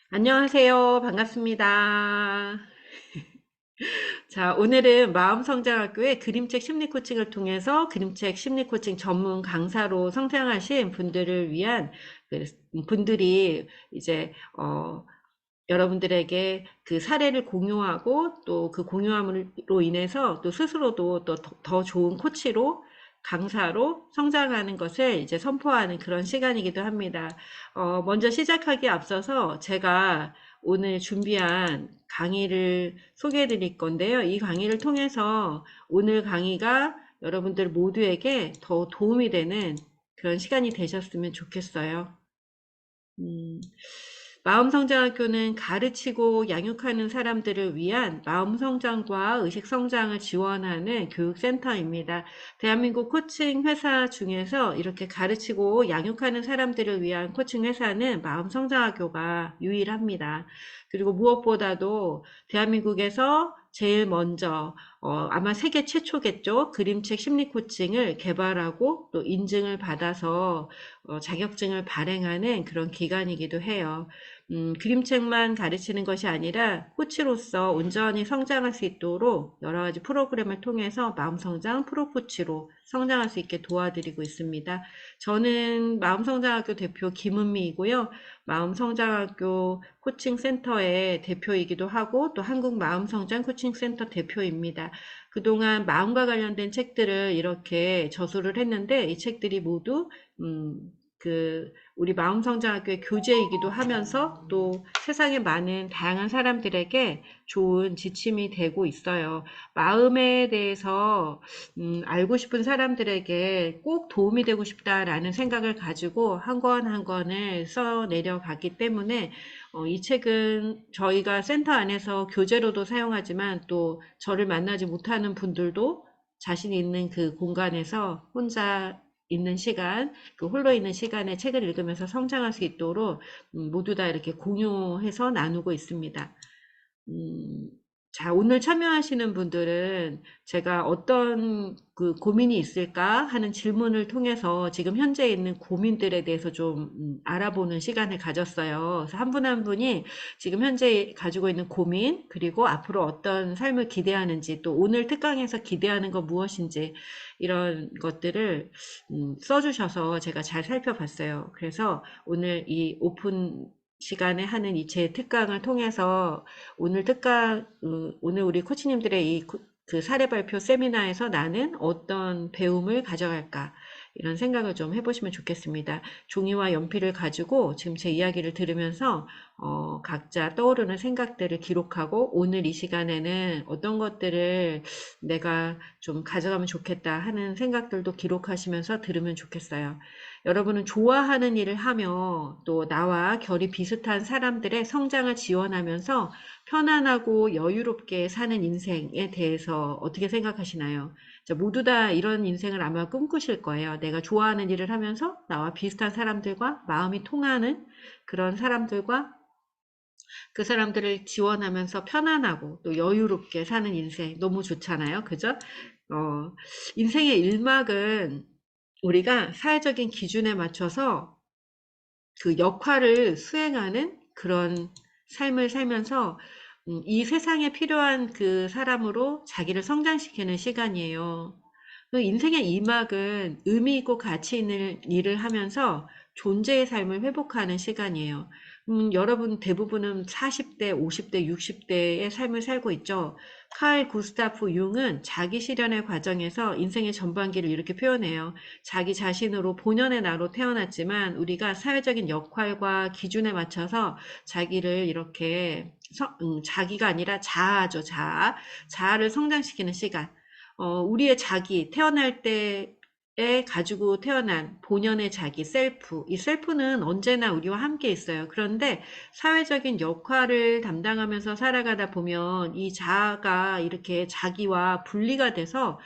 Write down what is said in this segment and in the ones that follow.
안녕하세요. 반갑습니다. 자, 오늘은 마음성장학교의 그림책 심리 코칭을 통해서 그림책 심리 코칭 전문 강사로 성장하신 분들을 위한 그 분들이 이제 여러분들에게 그 사례를 공유하고 또 그 공유함으로 인해서 또 스스로도 또 더 좋은 코치로 강사로 성장하는 것을 이제 선포하는 그런 시간이기도 합니다. 먼저 시작하기에 앞서서 제가 오늘 준비한 강의를 소개해 드릴 건데요. 이 강의를 통해서 오늘 강의가 여러분들 모두에게 더 도움이 되는 그런 시간이 되셨으면 좋겠어요. 음, 마음성장학교는 가르치고 양육하는 사람들을 위한 마음성장과 의식성장을 지원하는 교육센터입니다. 대한민국 코칭 회사 중에서 이렇게 가르치고 양육하는 사람들을 위한 코칭 회사는 마음성장학교가 유일합니다. 그리고 무엇보다도 대한민국에서 제일 먼저 아마 세계 최초겠죠. 그림책 심리 코칭을 개발하고 또 인증을 받아서 자격증을 발행하는 그런 기관이기도 해요. 그림책만 가르치는 것이 아니라 코치로서 온전히 성장할 수 있도록 여러 가지 프로그램을 통해서 마음성장 프로코치로 성장할 수 있게 도와드리고 있습니다. 저는 마음성장학교 대표 김은미이고요. 마음성장학교 코칭센터의 대표이기도 하고 또 한국마음성장 코칭센터 대표입니다. 그동안 마음과 관련된 책들을 이렇게 저술을 했는데 이 책들이 모두 우리 마음성장학교의 교재이기도 하면서 또 세상에 많은 다양한 사람들에게 좋은 지침이 되고 있어요. 마음에 대해서 알고 싶은 사람들에게 꼭 도움이 되고 싶다라는 생각을 가지고 한 권 한 권을 써 내려갔기 때문에 이 책은 저희가 센터 안에서 교재로도 사용하지만 또 저를 만나지 못하는 분들도 자신 있는 그 공간에서 혼자 있는 시간, 그 홀로 있는 시간에 책을 읽으면서 성장할 수 있도록 모두 다 이렇게 공유해서 나누고 있습니다. 음, 자, 오늘 참여하시는 분들은 제가 어떤 그 고민이 있을까 하는 질문을 통해서 지금 현재 있는 고민들에 대해서 좀 알아보는 시간을 가졌어요. 그래서 한 분 한 분이 지금 현재 가지고 있는 고민, 그리고 앞으로 어떤 삶을 기대하는지, 또 오늘 특강에서 기대하는 건 무엇인지, 이런 것들을 써주셔서 제가 잘 살펴봤어요. 그래서 오늘 이 오픈 시간에 하는 이 제 특강을 통해서 오늘 오늘 우리 코치님들의 그 사례 발표 세미나에서 나는 어떤 배움을 가져갈까? 이런 생각을 좀 해보시면 좋겠습니다. 종이와 연필을 가지고 지금 제 이야기를 들으면서, 각자 떠오르는 생각들을 기록하고 오늘 이 시간에는 어떤 것들을 내가 좀 가져가면 좋겠다 하는 생각들도 기록하시면서 들으면 좋겠어요. 여러분은 좋아하는 일을 하며 또 나와 결이 비슷한 사람들의 성장을 지원하면서 편안하고 여유롭게 사는 인생에 대해서 어떻게 생각하시나요? 자, 모두 다 이런 인생을 아마 꿈꾸실 거예요. 내가 좋아하는 일을 하면서 나와 비슷한 사람들과 마음이 통하는 그런 사람들과 그 사람들을 지원하면서 편안하고 또 여유롭게 사는 인생 너무 좋잖아요. 그죠? 어, 인생의 일막은 우리가 사회적인 기준에 맞춰서 그 역할을 수행하는 그런 삶을 살면서 이 세상에 필요한 그 사람으로 자기를 성장시키는 시간이에요. 그 인생의 이막은 의미 있고 가치 있는 일을 하면서 존재의 삶을 회복하는 시간이에요. 여러분 대부분은 40대, 50대, 60대의 삶을 살고 있죠. 칼 구스타프 융은 자기 실현의 과정에서 인생의 전반기를 이렇게 표현해요. 자기 자신으로 본연의 나로 태어났지만 우리가 사회적인 역할과 기준에 맞춰서 자기를 이렇게 자기가 아니라 자아죠, 자아. 자아를 성장시키는 시간. 우리의 자기, 태어날 때에 가지고 태어난 본연의 자기, 셀프. 이 셀프는 언제나 우리와 함께 있어요. 그런데 사회적인 역할을 담당하면서 살아가다 보면 이 자아가 이렇게 자기와 분리가 돼서,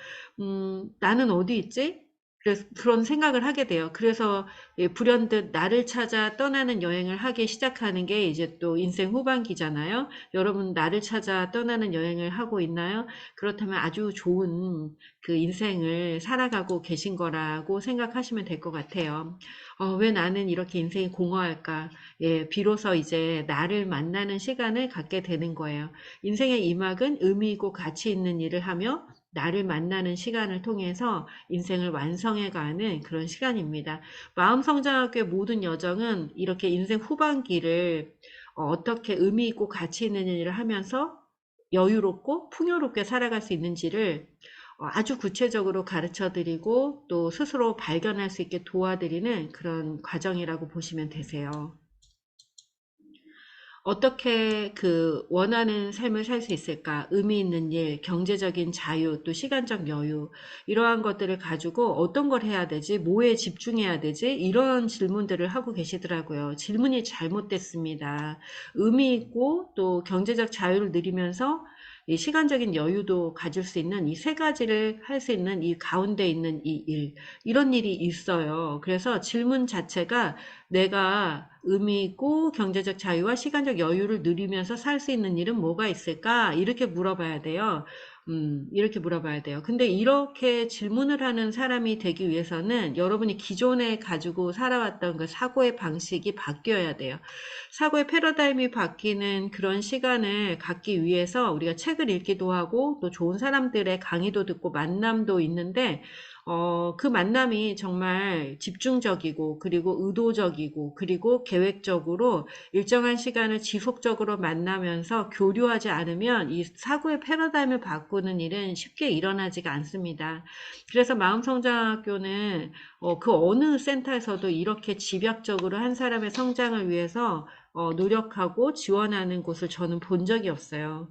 나는 어디 있지? 그래서 그런 생각을 하게 돼요. 그래서 예, 불현듯 나를 찾아 떠나는 여행을 하기 시작하는 게 이제 또 인생 후반기잖아요. 여러분 나를 찾아 떠나는 여행을 하고 있나요? 그렇다면 아주 좋은 그 인생을 살아가고 계신 거라고 생각하시면 될 것 같아요. 왜 나는 이렇게 인생이 공허할까? 예, 비로소 이제 나를 만나는 시간을 갖게 되는 거예요. 인생의 이막은 의미 있고 가치 있는 일을 하며 나를 만나는 시간을 통해서 인생을 완성해가는 그런 시간입니다. 마음성장학교의 모든 여정은 이렇게 인생 후반기를 어떻게 의미 있고 가치 있는 일을 하면서 여유롭고 풍요롭게 살아갈 수 있는지를 아주 구체적으로 가르쳐 드리고 또 스스로 발견할 수 있게 도와드리는 그런 과정이라고 보시면 되세요. 어떻게 그 원하는 삶을 살 수 있을까? 의미 있는 일, 경제적인 자유, 또 시간적 여유, 이러한 것들을 가지고 어떤 걸 해야 되지? 뭐에 집중해야 되지? 이런 질문들을 하고 계시더라고요. 질문이 잘못됐습니다. 의미 있고 또 경제적 자유를 누리면서 이 시간적인 여유도 가질 수 있는 이 세 가지를 할 수 있는 이 가운데 있는 이 일, 이런 일이 있어요. 그래서 질문 자체가 내가 의미 있고 경제적 자유와 시간적 여유를 누리면서 살 수 있는 일은 뭐가 있을까? 이렇게 물어봐야 돼요. 이렇게 물어봐야 돼요. 근데 이렇게 질문을 하는 사람이 되기 위해서는 여러분이 기존에 가지고 살아왔던 그 사고의 방식이 바뀌어야 돼요. 사고의 패러다임이 바뀌는 그런 시간을 갖기 위해서 우리가 책을 읽기도 하고 또 좋은 사람들의 강의도 듣고 만남도 있는데 그 만남이 정말 집중적이고 그리고 의도적이고 그리고 계획적으로 일정한 시간을 지속적으로 만나면서 교류하지 않으면 이 사고의 패러다임을 바꾸는 일은 쉽게 일어나지가 않습니다. 그래서 마음성장학교는 그 어느 센터에서도 이렇게 집약적으로 한 사람의 성장을 위해서 노력하고 지원하는 곳을 저는 본 적이 없어요.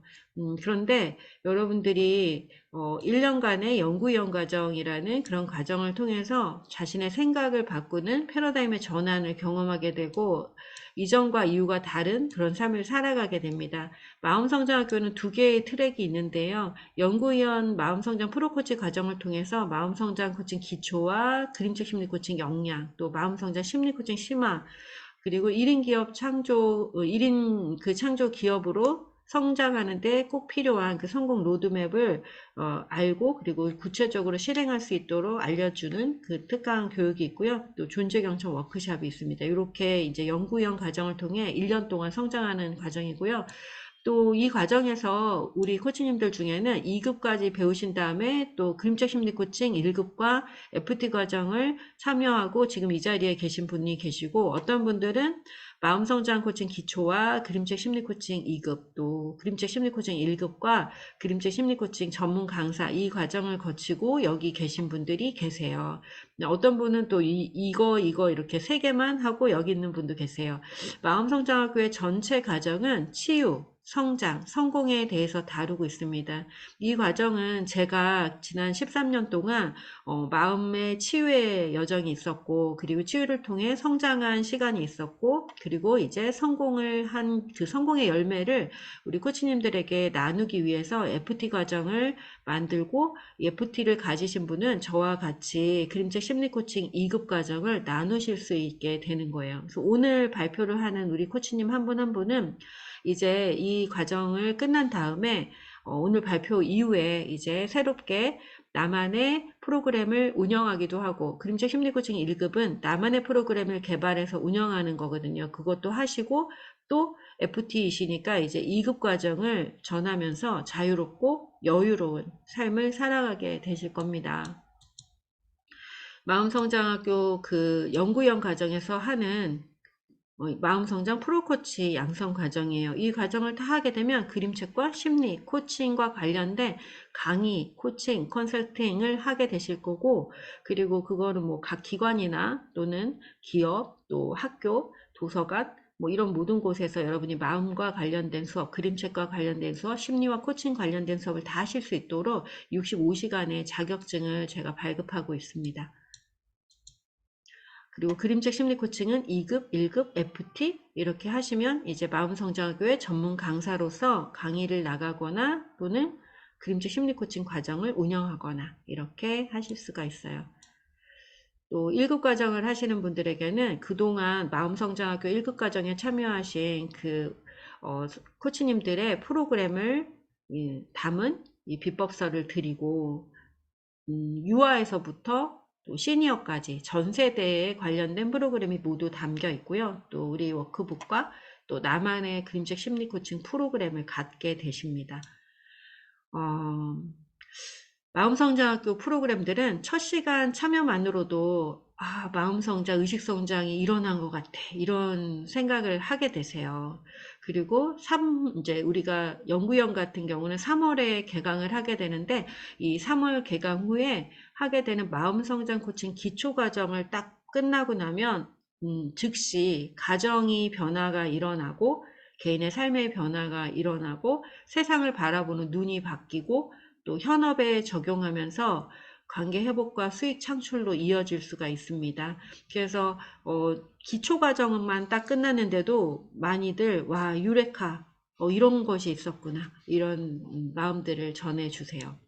그런데 여러분들이 1년간의 연구위원 과정이라는 그런 과정을 통해서 자신의 생각을 바꾸는 패러다임의 전환을 경험하게 되고 이전과 이후가 다른 그런 삶을 살아가게 됩니다. 마음성장학교는 두 개의 트랙이 있는데요. 연구위원 마음성장 프로코치 과정을 통해서 마음성장 코칭 기초와 그림책 심리 코칭 역량, 또 마음성장 심리 코칭 심화, 그리고 1인 기업 창조, 1인 그 창조 기업으로 성장하는데 꼭 필요한 그 성공 로드맵을 알고 그리고 구체적으로 실행할 수 있도록 알려주는 그 특강 교육이 있고요. 또 존재 경청 워크숍이 있습니다. 이렇게 이제 연구형 과정을 통해 1년 동안 성장하는 과정이고요. 또 이 과정에서 우리 코치님들 중에는 2급까지 배우신 다음에 또 그림책 심리 코칭 1급과 FT 과정을 참여하고 지금 이 자리에 계신 분이 계시고 어떤 분들은 마음성장 코칭 기초와 그림책 심리 코칭 2급 또 그림책 심리 코칭 1급과 그림책 심리 코칭 전문 강사 이 과정을 거치고 여기 계신 분들이 계세요. 어떤 분은 또 이거 이렇게 세 개만 하고 여기 있는 분도 계세요. 마음성장학교의 전체 과정은 치유, 성장, 성공에 대해서 다루고 있습니다. 이 과정은 제가 지난 13년 동안 마음의 치유의 여정이 있었고 그리고 치유를 통해 성장한 시간이 있었고 그리고 이제 성공을 한 그 성공의 열매를 우리 코치님들에게 나누기 위해서 FT 과정을 만들고 FT를 가지신 분은 저와 같이 그림책 심리 코칭 2급 과정을 나누실 수 있게 되는 거예요. 그래서 오늘 발표를 하는 우리 코치님 한 분 한 분은 이제 이 과정을 끝난 다음에 오늘 발표 이후에 이제 새롭게 나만의 프로그램을 운영하기도 하고 그림책 심리 코칭 1급은 나만의 프로그램을 개발해서 운영하는 거거든요. 그것도 하시고 또 FT이시니까 이제 2급 과정을 전하면서 자유롭고 여유로운 삶을 살아가게 되실 겁니다. 마음성장학교 그 연구형 과정에서 하는 마음성장 프로코치 양성 과정이에요. 이 과정을 다 하게 되면 그림책과 심리, 코칭과 관련된 강의, 코칭, 컨설팅을 하게 되실 거고, 그리고 그거는 뭐 각 기관이나 또는 기업, 또 학교, 도서관, 뭐 이런 모든 곳에서 여러분이 마음과 관련된 수업, 그림책과 관련된 수업, 심리와 코칭 관련된 수업을 다 하실 수 있도록 65시간의 자격증을 제가 발급하고 있습니다. 그리고 그림책 심리 코칭은 2급, 1급, FT 이렇게 하시면 이제 마음성장학교의 전문 강사로서 강의를 나가거나 또는 그림책 심리 코칭 과정을 운영하거나 이렇게 하실 수가 있어요. 또 1급 과정을 하시는 분들에게는 그동안 마음성장학교 1급 과정에 참여하신 코치님들의 프로그램을 담은 이 비법서를 드리고, 유아에서부터 또 시니어까지 전 세대에 관련된 프로그램이 모두 담겨 있고요. 또 우리 워크북과 또 나만의 그림책 심리 코칭 프로그램을 갖게 되십니다. 어, 마음성장학교 프로그램들은 첫 시간 참여만으로도 마음성장, 의식성장이 일어난 것 같아. 이런 생각을 하게 되세요. 그리고 이제 우리가 연구원 같은 경우는 3월에 개강을 하게 되는데, 이 3월 개강 후에 하게 되는 마음성장 코칭 기초 과정을 딱 끝나고 나면, 즉시 가정이 변화가 일어나고, 개인의 삶의 변화가 일어나고, 세상을 바라보는 눈이 바뀌고, 또 현업에 적용하면서 관계 회복과 수익 창출로 이어질 수가 있습니다. 그래서 기초 과정만 딱 끝났는데도 많이들 와 유레카 이런 것이 있었구나 이런 마음들을 전해주세요.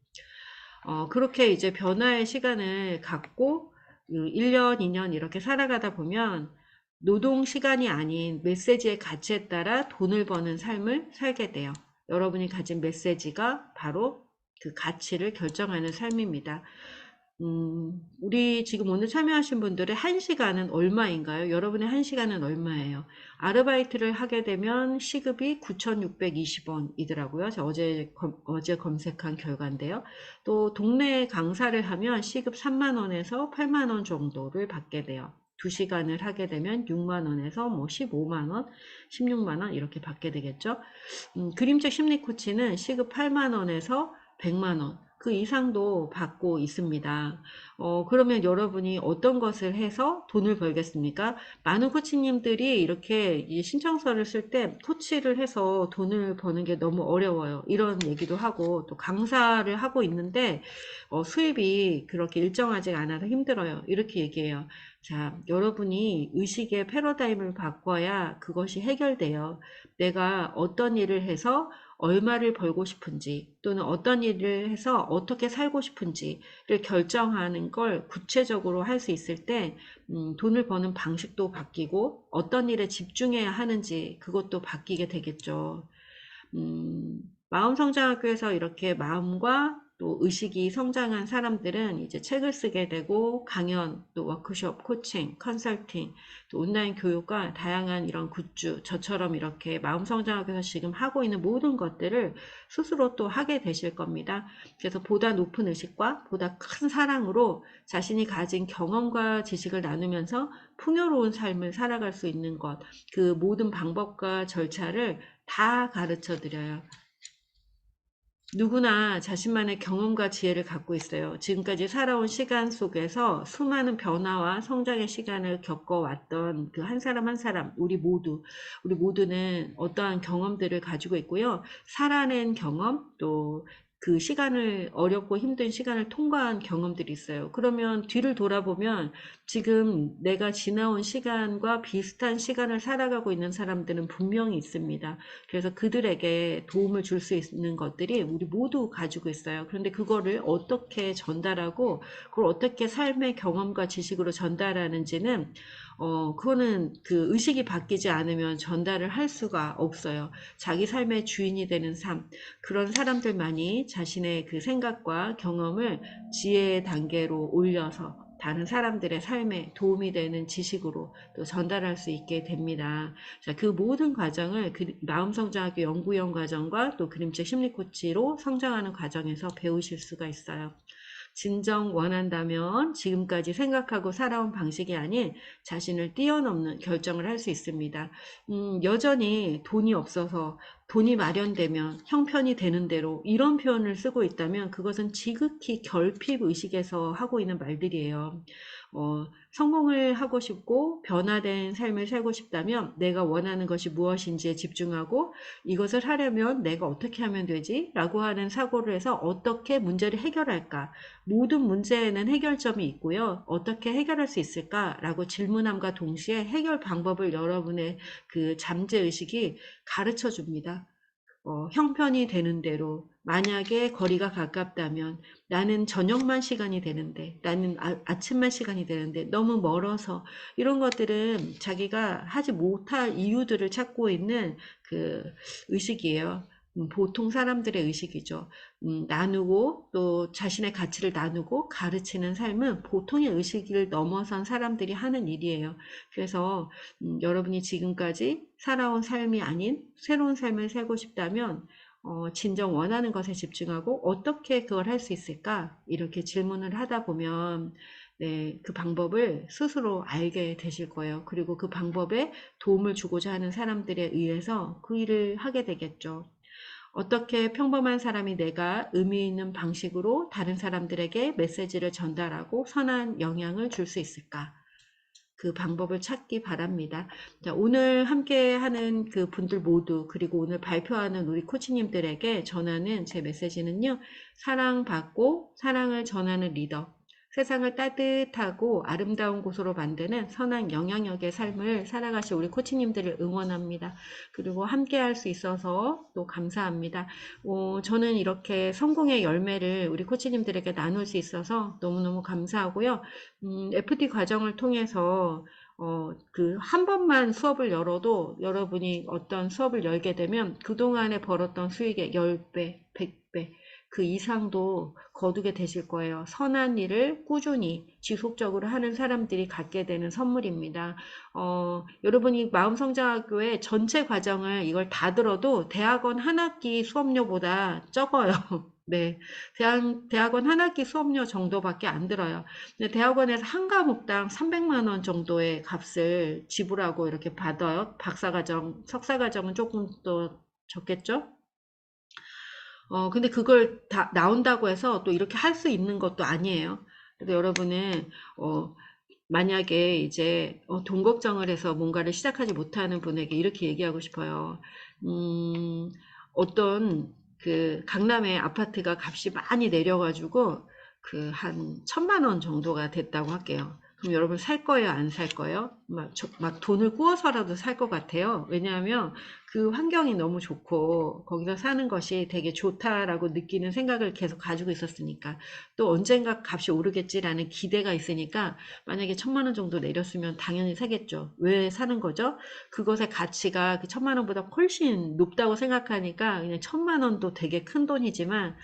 그렇게 이제 변화의 시간을 갖고 1년, 2년 이렇게 살아가다 보면 노동 시간이 아닌 메시지의 가치에 따라 돈을 버는 삶을 살게 돼요. 여러분이 가진 메시지가 바로 그 가치를 결정하는 삶입니다. 우리 지금 오늘 참여하신 분들의 1시간은 얼마인가요? 여러분의 1시간은 얼마예요? 아르바이트를 하게 되면 시급이 9,620원이더라고요. 저 어제 검색한 결과인데요. 또 동네 강사를 하면 시급 3만원에서 8만원 정도를 받게 돼요. 2시간을 하게 되면 6만원에서 15만원, 16만원 이렇게 받게 되겠죠. 그림책 심리 코치는 시급 8만원에서 100만원, 그 이상도 받고 있습니다. 그러면 여러분이 어떤 것을 해서 돈을 벌겠습니까? 많은 코치님들이 이렇게 신청서를 쓸 때 코치를 해서 돈을 버는 게 너무 어려워요. 이런 얘기도 하고, 또 강사를 하고 있는데, 수입이 그렇게 일정하지 않아서 힘들어요. 이렇게 얘기해요. 자, 여러분이 의식의 패러다임을 바꿔야 그것이 해결돼요. 내가 어떤 일을 해서 얼마를 벌고 싶은지 또는 어떤 일을 해서 어떻게 살고 싶은지를 결정하는 걸 구체적으로 할 수 있을 때 돈을 버는 방식도 바뀌고 어떤 일에 집중해야 하는지 그것도 바뀌게 되겠죠. 마음성장학교에서 이렇게 마음과 또 의식이 성장한 사람들은 이제 책을 쓰게 되고 강연, 또 워크숍, 코칭, 컨설팅, 또 온라인 교육과 다양한 이런 굿즈, 저처럼 이렇게 마음성장학교에서 지금 하고 있는 모든 것들을 스스로 또 하게 되실 겁니다. 그래서 보다 높은 의식과 보다 큰 사랑으로 자신이 가진 경험과 지식을 나누면서 풍요로운 삶을 살아갈 수 있는 것, 그 모든 방법과 절차를 다 가르쳐 드려요. 누구나 자신만의 경험과 지혜를 갖고 있어요. 지금까지 살아온 시간 속에서 수많은 변화와 성장의 시간을 겪어왔던 그 한 사람 한 사람, 우리 모두는 어떠한 경험들을 가지고 있고요. 살아낸 경험, 또 그 시간을, 어렵고 힘든 시간을 통과한 경험들이 있어요. 그러면 뒤를 돌아보면 지금 내가 지나온 시간과 비슷한 시간을 살아가고 있는 사람들은 분명히 있습니다. 그래서 그들에게 도움을 줄 수 있는 것들이 우리 모두 가지고 있어요. 그런데 그거를 어떻게 전달하고 그걸 어떻게 삶의 경험과 지식으로 전달하는지는 그거는 그 의식이 바뀌지 않으면 전달을 할 수가 없어요. 자기 삶의 주인이 되는 삶, 그런 사람들만이 자신의 그 생각과 경험을 지혜의 단계로 올려서 다른 사람들의 삶에 도움이 되는 지식으로 또 전달할 수 있게 됩니다. 자, 그 모든 과정을 마음성장학교 연구원 과정과 또 그림책 심리코치로 성장하는 과정에서 배우실 수가 있어요. 진정 원한다면 지금까지 생각하고 살아온 방식이 아닌 자신을 뛰어넘는 결정을 할 수 있습니다. 여전히 돈이 없어서 돈이 마련되면 형편이 되는 대로 이런 표현을 쓰고 있다면 그것은 지극히 결핍 의식에서 하고 있는 말들이에요. 성공을 하고 싶고 변화된 삶을 살고 싶다면 내가 원하는 것이 무엇인지에 집중하고 이것을 하려면 내가 어떻게 하면 되지? 라고 하는 사고를 해서 어떻게 문제를 해결할까? 모든 문제에는 해결점이 있고요. 어떻게 해결할 수 있을까? 라고 질문함과 동시에 해결 방법을 여러분의 그 잠재의식이 가르쳐 줍니다. 형편이 되는 대로 만약에 거리가 가깝다면 나는 저녁만 시간이 되는데 나는 아침만 시간이 되는데 너무 멀어서 이런 것들은 자기가 하지 못할 이유들을 찾고 있는 그 의식이에요. 보통 사람들의 의식이죠. 나누고 또 자신의 가치를 나누고 가르치는 삶은 보통의 의식을 넘어선 사람들이 하는 일이에요. 그래서 여러분이 지금까지 살아온 삶이 아닌 새로운 삶을 살고 싶다면 진정 원하는 것에 집중하고 어떻게 그걸 할 수 있을까? 이렇게 질문을 하다 보면 네, 그 방법을 스스로 알게 되실 거예요. 그리고 그 방법에 도움을 주고자 하는 사람들에 의해서 그 일을 하게 되겠죠. 어떻게 평범한 사람이 내가 의미 있는 방식으로 다른 사람들에게 메시지를 전달하고 선한 영향을 줄 수 있을까? 그 방법을 찾기 바랍니다. 자, 오늘 함께 하는 그 분들 모두, 그리고 오늘 발표하는 우리 코치님들에게 전하는 제 메시지는요, 사랑받고 사랑을 전하는 리더, 세상을 따뜻하고 아름다운 곳으로 만드는 선한 영향력의 삶을 살아가실 우리 코치님들을 응원합니다. 그리고 함께 할 수 있어서 또 감사합니다. 저는 이렇게 성공의 열매를 우리 코치님들에게 나눌 수 있어서 너무너무 감사하고요. FT 과정을 통해서 그 한 번만 수업을 열어도 여러분이 어떤 수업을 열게 되면 그동안에 벌었던 수익의 10배, 100배 그 이상도 거두게 되실 거예요. 선한 일을 꾸준히 지속적으로 하는 사람들이 갖게 되는 선물입니다. 여러분이 마음성장학교의 전체 과정을 이걸 다 들어도 대학원 한 학기 수업료보다 적어요. 네. 대학원 한 학기 수업료 정도밖에 안 들어요. 근데 대학원에서 한 과목당 300만 원 정도의 값을 지불하고 이렇게 받아요. 박사과정, 석사과정은 조금 더 적겠죠? 근데 그걸 다 나온다고 해서 또 이렇게 할 수 있는 것도 아니에요. 그래서 여러분은, 만약에 이제, 돈 걱정을 해서 뭔가를 시작하지 못하는 분에게 이렇게 얘기하고 싶어요. 음, 어떤 그 강남의 아파트가 값이 많이 내려가지고 그 한 1,000만 원 정도가 됐다고 할게요. 그럼 여러분 살 거예요? 안 살 거예요? 막 돈을 구워서라도 살 것 같아요. 왜냐하면 그 환경이 너무 좋고 거기서 사는 것이 되게 좋다라고 느끼는 생각을 계속 가지고 있었으니까 또 언젠가 값이 오르겠지라는 기대가 있으니까 만약에 1,000만 원 정도 내렸으면 당연히 사겠죠. 왜 사는 거죠? 그것의 가치가 그 1,000만 원보다 훨씬 높다고 생각하니까 그냥 1,000만 원도 되게 큰 돈이지만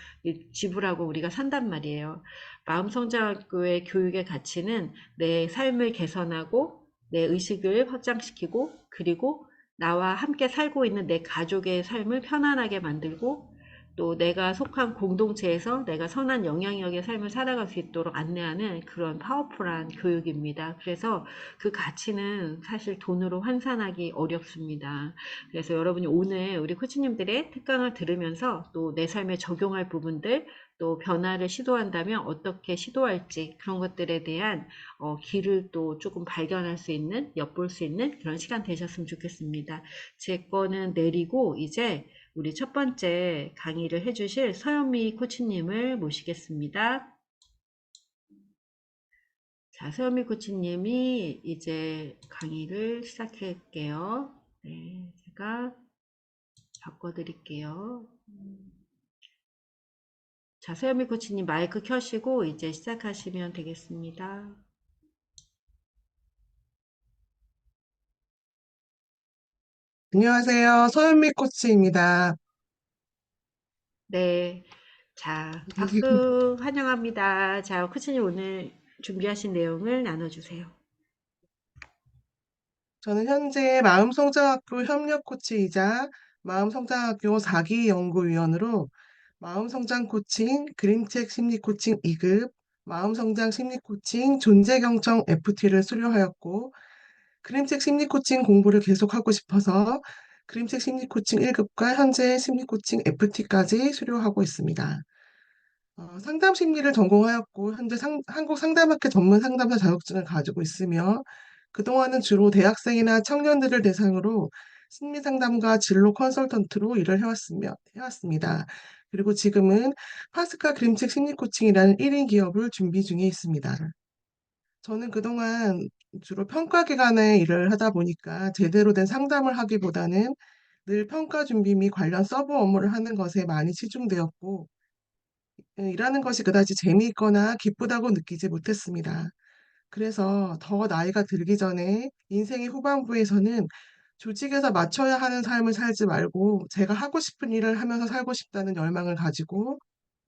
지불하고 우리가 산단 말이에요. 마음성장학교의 교육의 가치는 내 삶을 개선하고 내 의식을 확장시키고 그리고 나와 함께 살고 있는 내 가족의 삶을 편안하게 만들고 또 내가 속한 공동체에서 내가 선한 영향력의 삶을 살아갈 수 있도록 안내하는 그런 파워풀한 교육입니다. 그래서 그 가치는 사실 돈으로 환산하기 어렵습니다. 그래서 여러분이 오늘 우리 코치님들의 특강을 들으면서 또 내 삶에 적용할 부분들 또 변화를 시도한다면 어떻게 시도할지 그런 것들에 대한 길을 또 조금 발견할 수 있는, 엿볼 수 있는 그런 시간 되셨으면 좋겠습니다. 제 거는 내리고 이제 우리 첫 번째 강의를 해주실 서현미 코치님을 모시겠습니다. 자, 서현미 코치님이 이제 강의를 시작할게요. 네, 제가 바꿔드릴게요. 자, 서현미 코치님 마이크 켜시고 이제 시작하시면 되겠습니다. 안녕하세요. 서현미 코치입니다. 네. 자, 박수 환영합니다. 자, 코치님 오늘 준비하신 내용을 나눠주세요. 저는 현재 마음성장학교 협력 코치이자 마음성장학교 4기 연구위원으로 마음성장 코칭, 그림책 심리 코칭 2급, 마음성장 심리 코칭 존재경청 FT를 수료하였고, 그림책 심리 코칭 공부를 계속하고 싶어서 그림책 심리 코칭 1급과 현재 심리 코칭 FT까지 수료하고 있습니다. 상담 심리를 전공하였고 현재 한국 상담학회 전문 상담사 자격증을 가지고 있으며 그동안은 주로 대학생이나 청년들을 대상으로 심리 상담과 진로 컨설턴트로 일을 해왔습니다. 그리고 지금은 파스카 그림책 심리 코칭이라는 1인 기업을 준비 중에 있습니다. 저는 그동안 주로 평가 기관에 일을 하다 보니까 제대로 된 상담을 하기보다는 늘 평가 준비 및 관련 서브 업무를 하는 것에 많이 치중되었고, 일하는 것이 그다지 재미있거나 기쁘다고 느끼지 못했습니다. 그래서 더 나이가 들기 전에 인생의 후반부에서는 조직에서 맞춰야 하는 삶을 살지 말고 제가 하고 싶은 일을 하면서 살고 싶다는 열망을 가지고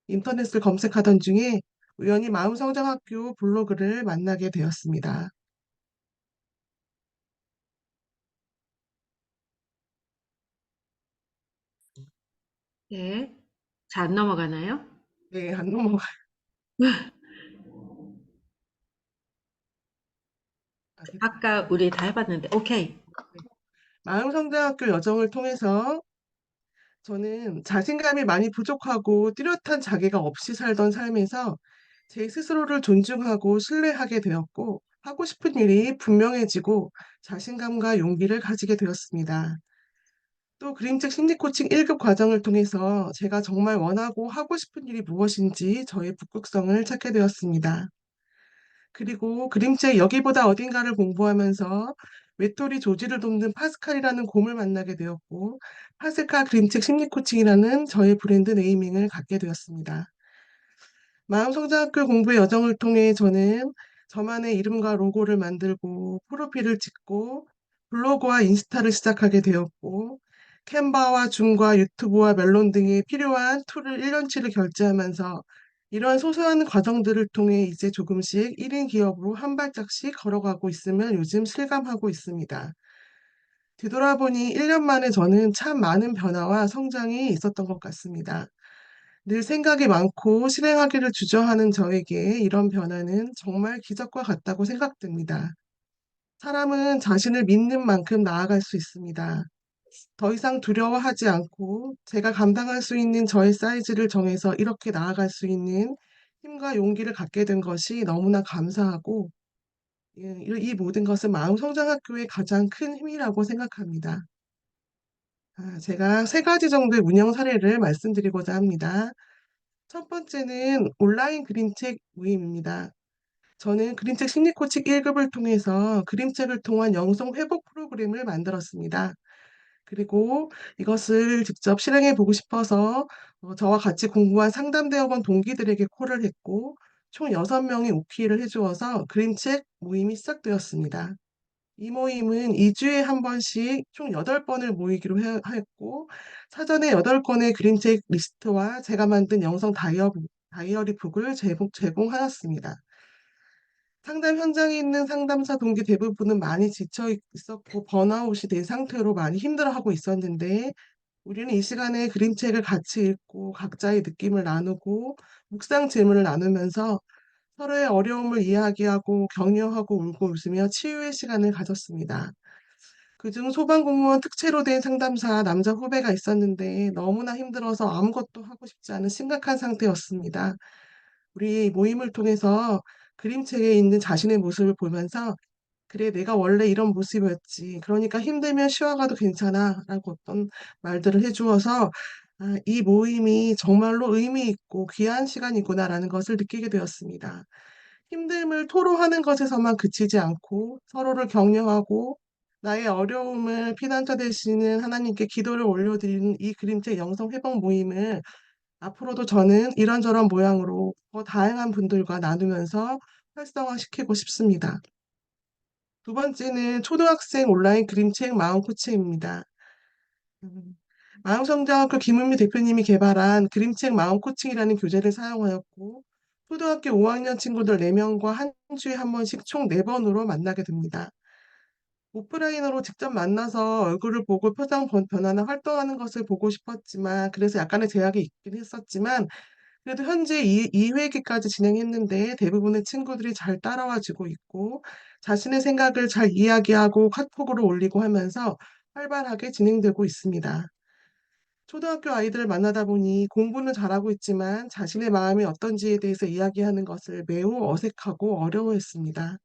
인터넷을 검색하던 중에 우연히 마음성장학교 블로그를 만나게 되었습니다. 네. 잘 안 넘어가나요? 네, 안 넘어가요. 아, 됐다. 아까 우리 다 해봤는데, 오케이. 네. 마음성장학교 여정을 통해서 저는 자신감이 많이 부족하고 뚜렷한 자기가 없이 살던 삶에서 제 스스로를 존중하고 신뢰하게 되었고, 하고 싶은 일이 분명해지고 자신감과 용기를 가지게 되었습니다. 또 그림책 심리 코칭 1급 과정을 통해서 제가 정말 원하고 하고 싶은 일이 무엇인지 저의 북극성을 찾게 되었습니다. 그리고 그림책 여기보다 어딘가를 공부하면서 외톨이 조지를 돕는 파스칼이라는 곰을 만나게 되었고, 파스칼 그림책 심리 코칭이라는 저의 브랜드 네이밍을 갖게 되었습니다. 마음성장학교 공부의 여정을 통해 저는 저만의 이름과 로고를 만들고 프로필을 짓고 블로그와 인스타를 시작하게 되었고, 캔바와 줌과 유튜브와 멜론 등의 필요한 툴을 1년치를 결제하면서 이러한 소소한 과정들을 통해 이제 조금씩 1인 기업으로 한 발짝씩 걸어가고 있음을 요즘 실감하고 있습니다. 뒤돌아보니 1년 만에 저는 참 많은 변화와 성장이 있었던 것 같습니다. 늘 생각이 많고 실행하기를 주저하는 저에게 이런 변화는 정말 기적과 같다고 생각됩니다. 사람은 자신을 믿는 만큼 나아갈 수 있습니다. 더 이상 두려워하지 않고 제가 감당할 수 있는 저의 사이즈를 정해서 이렇게 나아갈 수 있는 힘과 용기를 갖게 된 것이 너무나 감사하고, 이 모든 것은 마음성장학교의 가장 큰 힘이라고 생각합니다. 제가 세 가지 정도의 운영 사례를 말씀드리고자 합니다. 첫 번째는 온라인 그림책 모임입니다. 저는 그림책 심리 코칭 1급을 통해서 그림책을 통한 영성 회복 프로그램을 만들었습니다. 그리고 이것을 직접 실행해 보고 싶어서 저와 같이 공부한 상담대학원 동기들에게 콜을 했고, 총 6명이 오케이를 해주어서 그림책 모임이 시작되었습니다. 이 모임은 2주에 한 번씩 총 8번을 모이기로 했고, 사전에 8권의 그림책 리스트와 제가 만든 영성 다이어리북을 제공하였습니다. 상담 현장에 있는 상담사 동기 대부분은 많이 지쳐 있었고 번아웃이 된 상태로 많이 힘들어하고 있었는데, 우리는 이 시간에 그림책을 같이 읽고 각자의 느낌을 나누고 묵상 질문을 나누면서 서로의 어려움을 이야기하고 격려하고 울고 웃으며 치유의 시간을 가졌습니다. 그중 소방공무원 특채로 된 상담사 남자 후배가 있었는데 너무나 힘들어서 아무것도 하고 싶지 않은 심각한 상태였습니다. 우리 모임을 통해서 그림책에 있는 자신의 모습을 보면서 그래, 내가 원래 이런 모습이었지. 그러니까 힘들면 쉬어가도 괜찮아. 라고 어떤 말들을 해주어서 이 모임이 정말로 의미 있고 귀한 시간이구나라는 것을 느끼게 되었습니다. 힘듦을 토로하는 것에서만 그치지 않고 서로를 격려하고 나의 어려움을 피난처 되시는 하나님께 기도를 올려드리는 이 그림책 영성 회복 모임을 앞으로도 저는 이런저런 모양으로 더 다양한 분들과 나누면서 활성화시키고 싶습니다. 두 번째는 초등학생 온라인 그림책 마음 코칭입니다. 음, 마음성장학교 김은미 대표님이 개발한 그림책 마음 코칭이라는 교재를 사용하였고, 초등학교 5학년 친구들 4명과 한 주에 한 번씩 총 4번으로 만나게 됩니다. 오프라인으로 직접 만나서 얼굴을 보고 표정 변화나 활동하는 것을 보고 싶었지만, 그래서 약간의 제약이 있긴 했었지만, 그래도 현재 2회기까지 진행했는데 대부분의 친구들이 잘 따라와주고 있고, 자신의 생각을 잘 이야기하고 카톡으로 올리고 하면서 활발하게 진행되고 있습니다. 초등학교 아이들을 만나다 보니 공부는 잘하고 있지만 자신의 마음이 어떤지에 대해서 이야기하는 것을 매우 어색하고 어려워했습니다.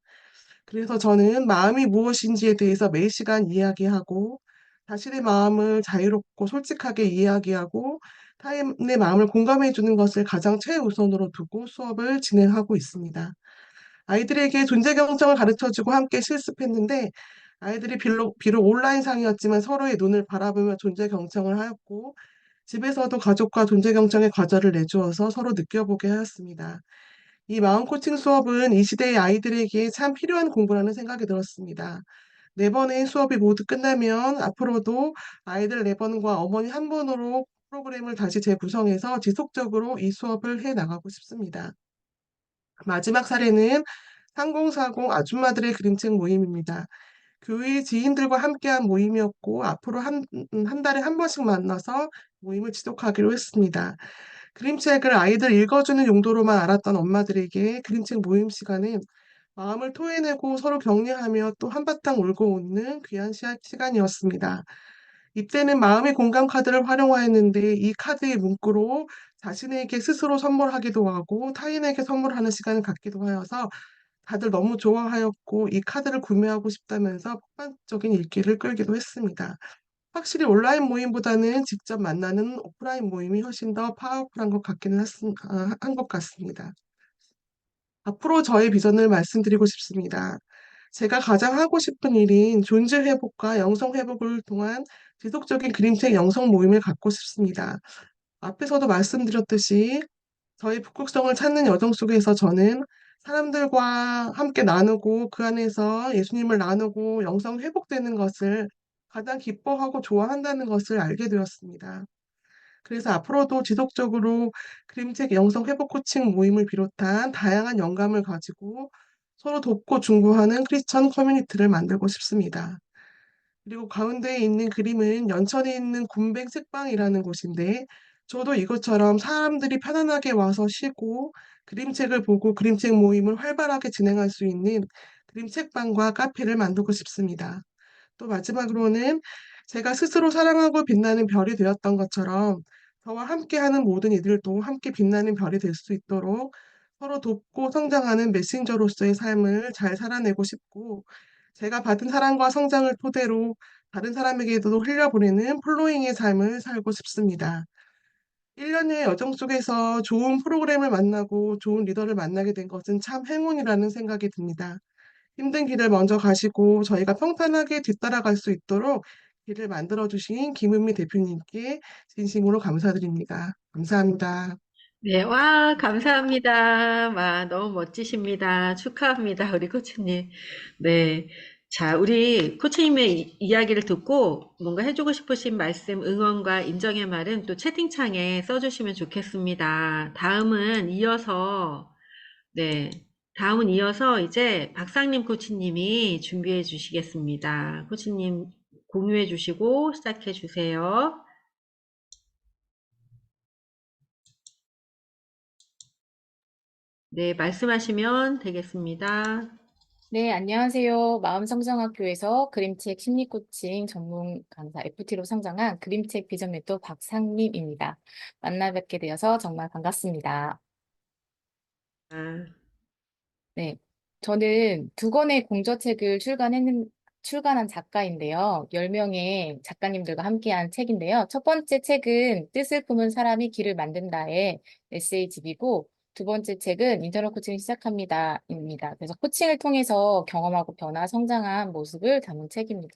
그래서 저는 마음이 무엇인지에 대해서 매 시간 이야기하고 자신의 마음을 자유롭고 솔직하게 이야기하고 타인의 마음을 공감해 주는 것을 가장 최우선으로 두고 수업을 진행하고 있습니다. 아이들에게 존재 경청을 가르쳐 주고 함께 실습했는데 아이들이 비록 온라인상이었지만 서로의 눈을 바라보며 존재 경청을 하였고, 집에서도 가족과 존재 경청의 과정을 내주어서 서로 느껴보게 하였습니다. 이 마음 코칭 수업은 이 시대의 아이들에게 참 필요한 공부라는 생각이 들었습니다. 네 번의 수업이 모두 끝나면 앞으로도 아이들 네 번과 어머니 한 분으로 프로그램을 다시 재구성해서 지속적으로 이 수업을 해 나가고 싶습니다. 마지막 사례는 3040 아줌마들의 그림책 모임입니다. 교회 지인들과 함께한 모임이었고 앞으로 한 달에 한 번씩 만나서 모임을 지속하기로 했습니다. 그림책을 아이들 읽어주는 용도로만 알았던 엄마들에게 그림책 모임 시간은 마음을 토해내고 서로 격려하며 또 한바탕 울고 웃는 귀한 시간이었습니다. 이때는 마음의 공감 카드를 활용하였는데 이 카드의 문구로 자신에게 스스로 선물하기도 하고 타인에게 선물하는 시간을 갖기도 하여서 다들 너무 좋아하였고 이 카드를 구매하고 싶다면서 폭발적인 인기를 끌기도 했습니다. 확실히 온라인 모임보다는 직접 만나는 오프라인 모임이 훨씬 더 파워풀한 것 같기는 한 것 같습니다. 앞으로 저의 비전을 말씀드리고 싶습니다. 제가 가장 하고 싶은 일인 존재 회복과 영성 회복을 통한 지속적인 그림책 영성 모임을 갖고 싶습니다. 앞에서도 말씀드렸듯이 저희 북극성을 찾는 여정 속에서 저는 사람들과 함께 나누고 그 안에서 예수님을 나누고 영성 회복되는 것을 가장 기뻐하고 좋아한다는 것을 알게 되었습니다. 그래서 앞으로도 지속적으로 그림책 영성 회복 코칭 모임을 비롯한 다양한 영감을 가지고 서로 돕고 중보하는 크리스천 커뮤니티를 만들고 싶습니다. 그리고 가운데에 있는 그림은 연천에 있는 군뱅 책방이라는 곳인데 저도 이것처럼 사람들이 편안하게 와서 쉬고 그림책을 보고 그림책 모임을 활발하게 진행할 수 있는 그림책방과 카페를 만들고 싶습니다. 또 마지막으로는 제가 스스로 사랑하고 빛나는 별이 되었던 것처럼 저와 함께하는 모든 이들도 함께 빛나는 별이 될 수 있도록 서로 돕고 성장하는 메신저로서의 삶을 잘 살아내고 싶고 제가 받은 사랑과 성장을 토대로 다른 사람에게도 흘려보내는 플로잉의 삶을 살고 싶습니다. 1년의 여정 속에서 좋은 프로그램을 만나고 좋은 리더를 만나게 된 것은 참 행운이라는 생각이 듭니다. 힘든 길을 먼저 가시고 저희가 평탄하게 뒤따라갈 수 있도록 길을 만들어 주신 김은미 대표님께 진심으로 감사드립니다. 감사합니다. 네, 와, 감사합니다. 와, 너무 멋지십니다. 축하합니다, 우리 코치님. 네. 자, 우리 코치님의 이야기를 듣고 뭔가 해주고 싶으신 말씀, 응원과 인정의 말은 또 채팅창에 써주시면 좋겠습니다. 네, 다음은 이어서 이제 박상림 코치님이 준비해 주시겠습니다. 코치님 공유해 주시고 시작해 주세요. 네, 말씀하시면 되겠습니다. 네, 안녕하세요. 마음성장학교에서 그림책 심리코칭 전문 강사 FT로 성장한 그림책 비전 멘토 박상림입니다. 만나 뵙게 되어서 정말 반갑습니다. 아, 네, 저는 두 권의 공저책을 출간한 작가인데요. 10명의 작가님들과 함께한 책인데요. 첫 번째 책은 뜻을 품은 사람이 길을 만든다의 에세이집이고, 두 번째 책은 인터넷 코칭을 시작합니다입니다. 그래서 코칭을 통해서 경험하고 변화, 성장한 모습을 담은 책입니다.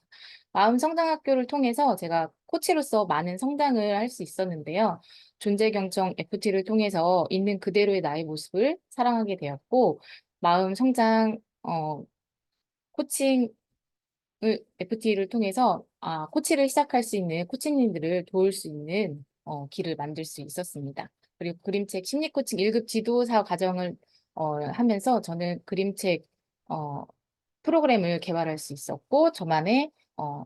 마음 성장학교를 통해서 제가 코치로서 많은 성장을 할 수 있었는데요. 존재 경청 FT를 통해서 있는 그대로의 나의 모습을 사랑하게 되었고, 마음 성장 코칭을 FT를 통해서 코치를 시작할 수 있는 코치님들을 도울 수 있는 길을 만들 수 있었습니다. 그리고 그림책 심리 코칭 1급 지도사 과정을 하면서 저는 그림책 어, 프로그램을 개발할 수 있었고 저만의 어,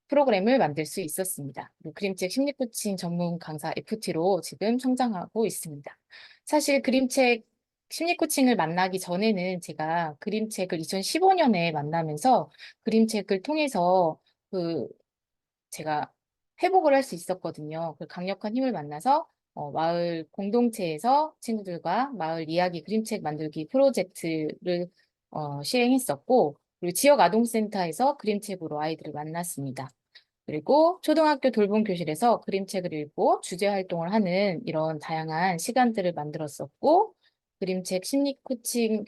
프로그램을 만들 수 있었습니다. 그리고 그림책 심리 코칭 전문 강사 FT로 지금 성장하고 있습니다. 사실 그림책 심리 코칭을 만나기 전에는 제가 그림책을 2015년에 만나면서 그림책을 통해서 그 제가 회복을 할 수 있었거든요. 그 강력한 힘을 만나서 마을 공동체에서 친구들과 마을 이야기 그림책 만들기 프로젝트를 시행했었고, 그리고 지역 아동센터에서 그림책으로 아이들을 만났습니다. 그리고 초등학교 돌봄 교실에서 그림책을 읽고 주제 활동을 하는 이런 다양한 시간들을 만들었었고, 그림책 심리 코칭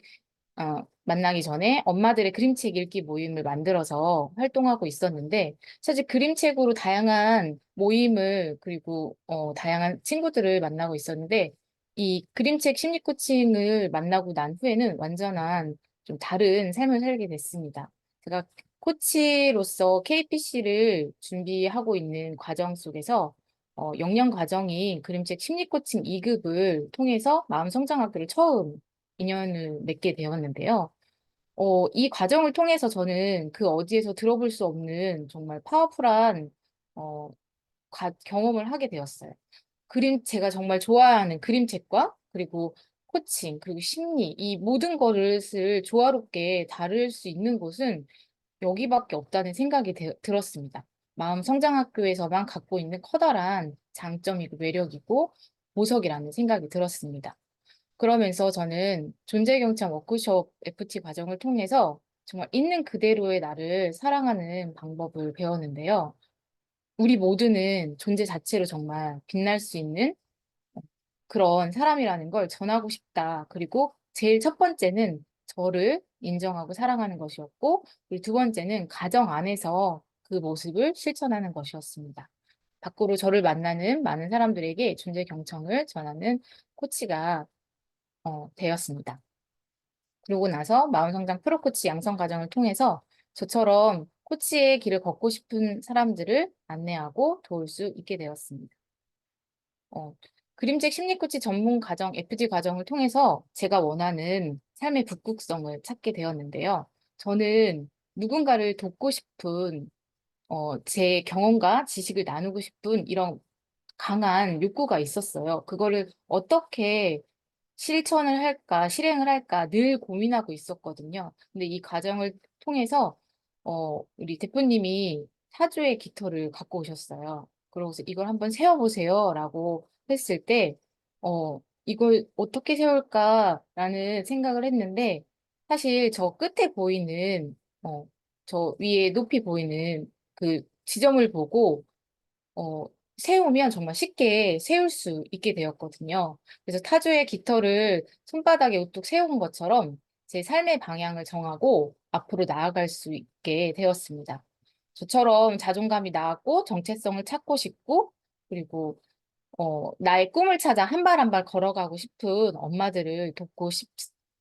만나기 전에 엄마들의 그림책 읽기 모임을 만들어서 활동하고 있었는데, 사실 그림책으로 다양한 모임을, 그리고 다양한 친구들을 만나고 있었는데, 이 그림책 심리 코칭을 만나고 난 후에는 완전한 좀 다른 삶을 살게 됐습니다. 제가 코치로서 KPC를 준비하고 있는 과정 속에서 영영 과정인 그림책 심리 코칭 2급을 통해서 마음성장학교를 처음 인연을 맺게 되었는데요. 이 과정을 통해서 저는 그 어디에서 들어볼 수 없는 정말 파워풀한 어, 경험을 하게 되었어요. 제가 정말 좋아하는 그림책과 그리고 코칭, 그리고 심리, 이 모든 것을 조화롭게 다룰 수 있는 곳은 여기밖에 없다는 생각이 들었습니다. 마음성장학교에서만 갖고 있는 커다란 장점이고 매력이고 보석이라는 생각이 들었습니다. 그러면서 저는 존재경찰 워크숍 FT 과정을 통해서 정말 있는 그대로의 나를 사랑하는 방법을 배웠는데요. 우리 모두는 존재 자체로 정말 빛날 수 있는 그런 사람이라는 걸 전하고 싶다. 그리고 제일 첫 번째는 저를 인정하고 사랑하는 것이었고, 그리고 두 번째는 가정 안에서 그 모습을 실천하는 것이었습니다. 밖으로 저를 만나는 많은 사람들에게 존재 경청을 전하는 코치가 되었습니다. 그러고 나서 마음성장 프로코치 양성 과정을 통해서 저처럼 코치의 길을 걷고 싶은 사람들을 안내하고 도울 수 있게 되었습니다. 어, 그림책 심리 코치 전문 과정 FD 과정을 통해서 제가 원하는 삶의 북극성을 찾게 되었는데요. 저는 누군가를 돕고 싶은 제 경험과 지식을 나누고 싶은 이런 강한 욕구가 있었어요. 그거를 어떻게 실천을 할까, 실행을 할까 늘 고민하고 있었거든요. 근데 이 과정을 통해서 우리 대표님이 사주의 깃털을 갖고 오셨어요. 그러고서 이걸 한번 세워보세요라고 했을 때, 이걸 어떻게 세울까라는 생각을 했는데, 사실 저 끝에 보이는, 저 위에 높이 보이는 그 지점을 보고 어, 세우면 정말 쉽게 세울 수 있게 되었거든요. 그래서 타조의 깃털을 손바닥에 우뚝 세운 것처럼 제 삶의 방향을 정하고 앞으로 나아갈 수 있게 되었습니다. 저처럼 자존감이 나았고 정체성을 찾고 싶고 그리고 나의 꿈을 찾아 한 발 한 발 걸어가고 싶은 엄마들을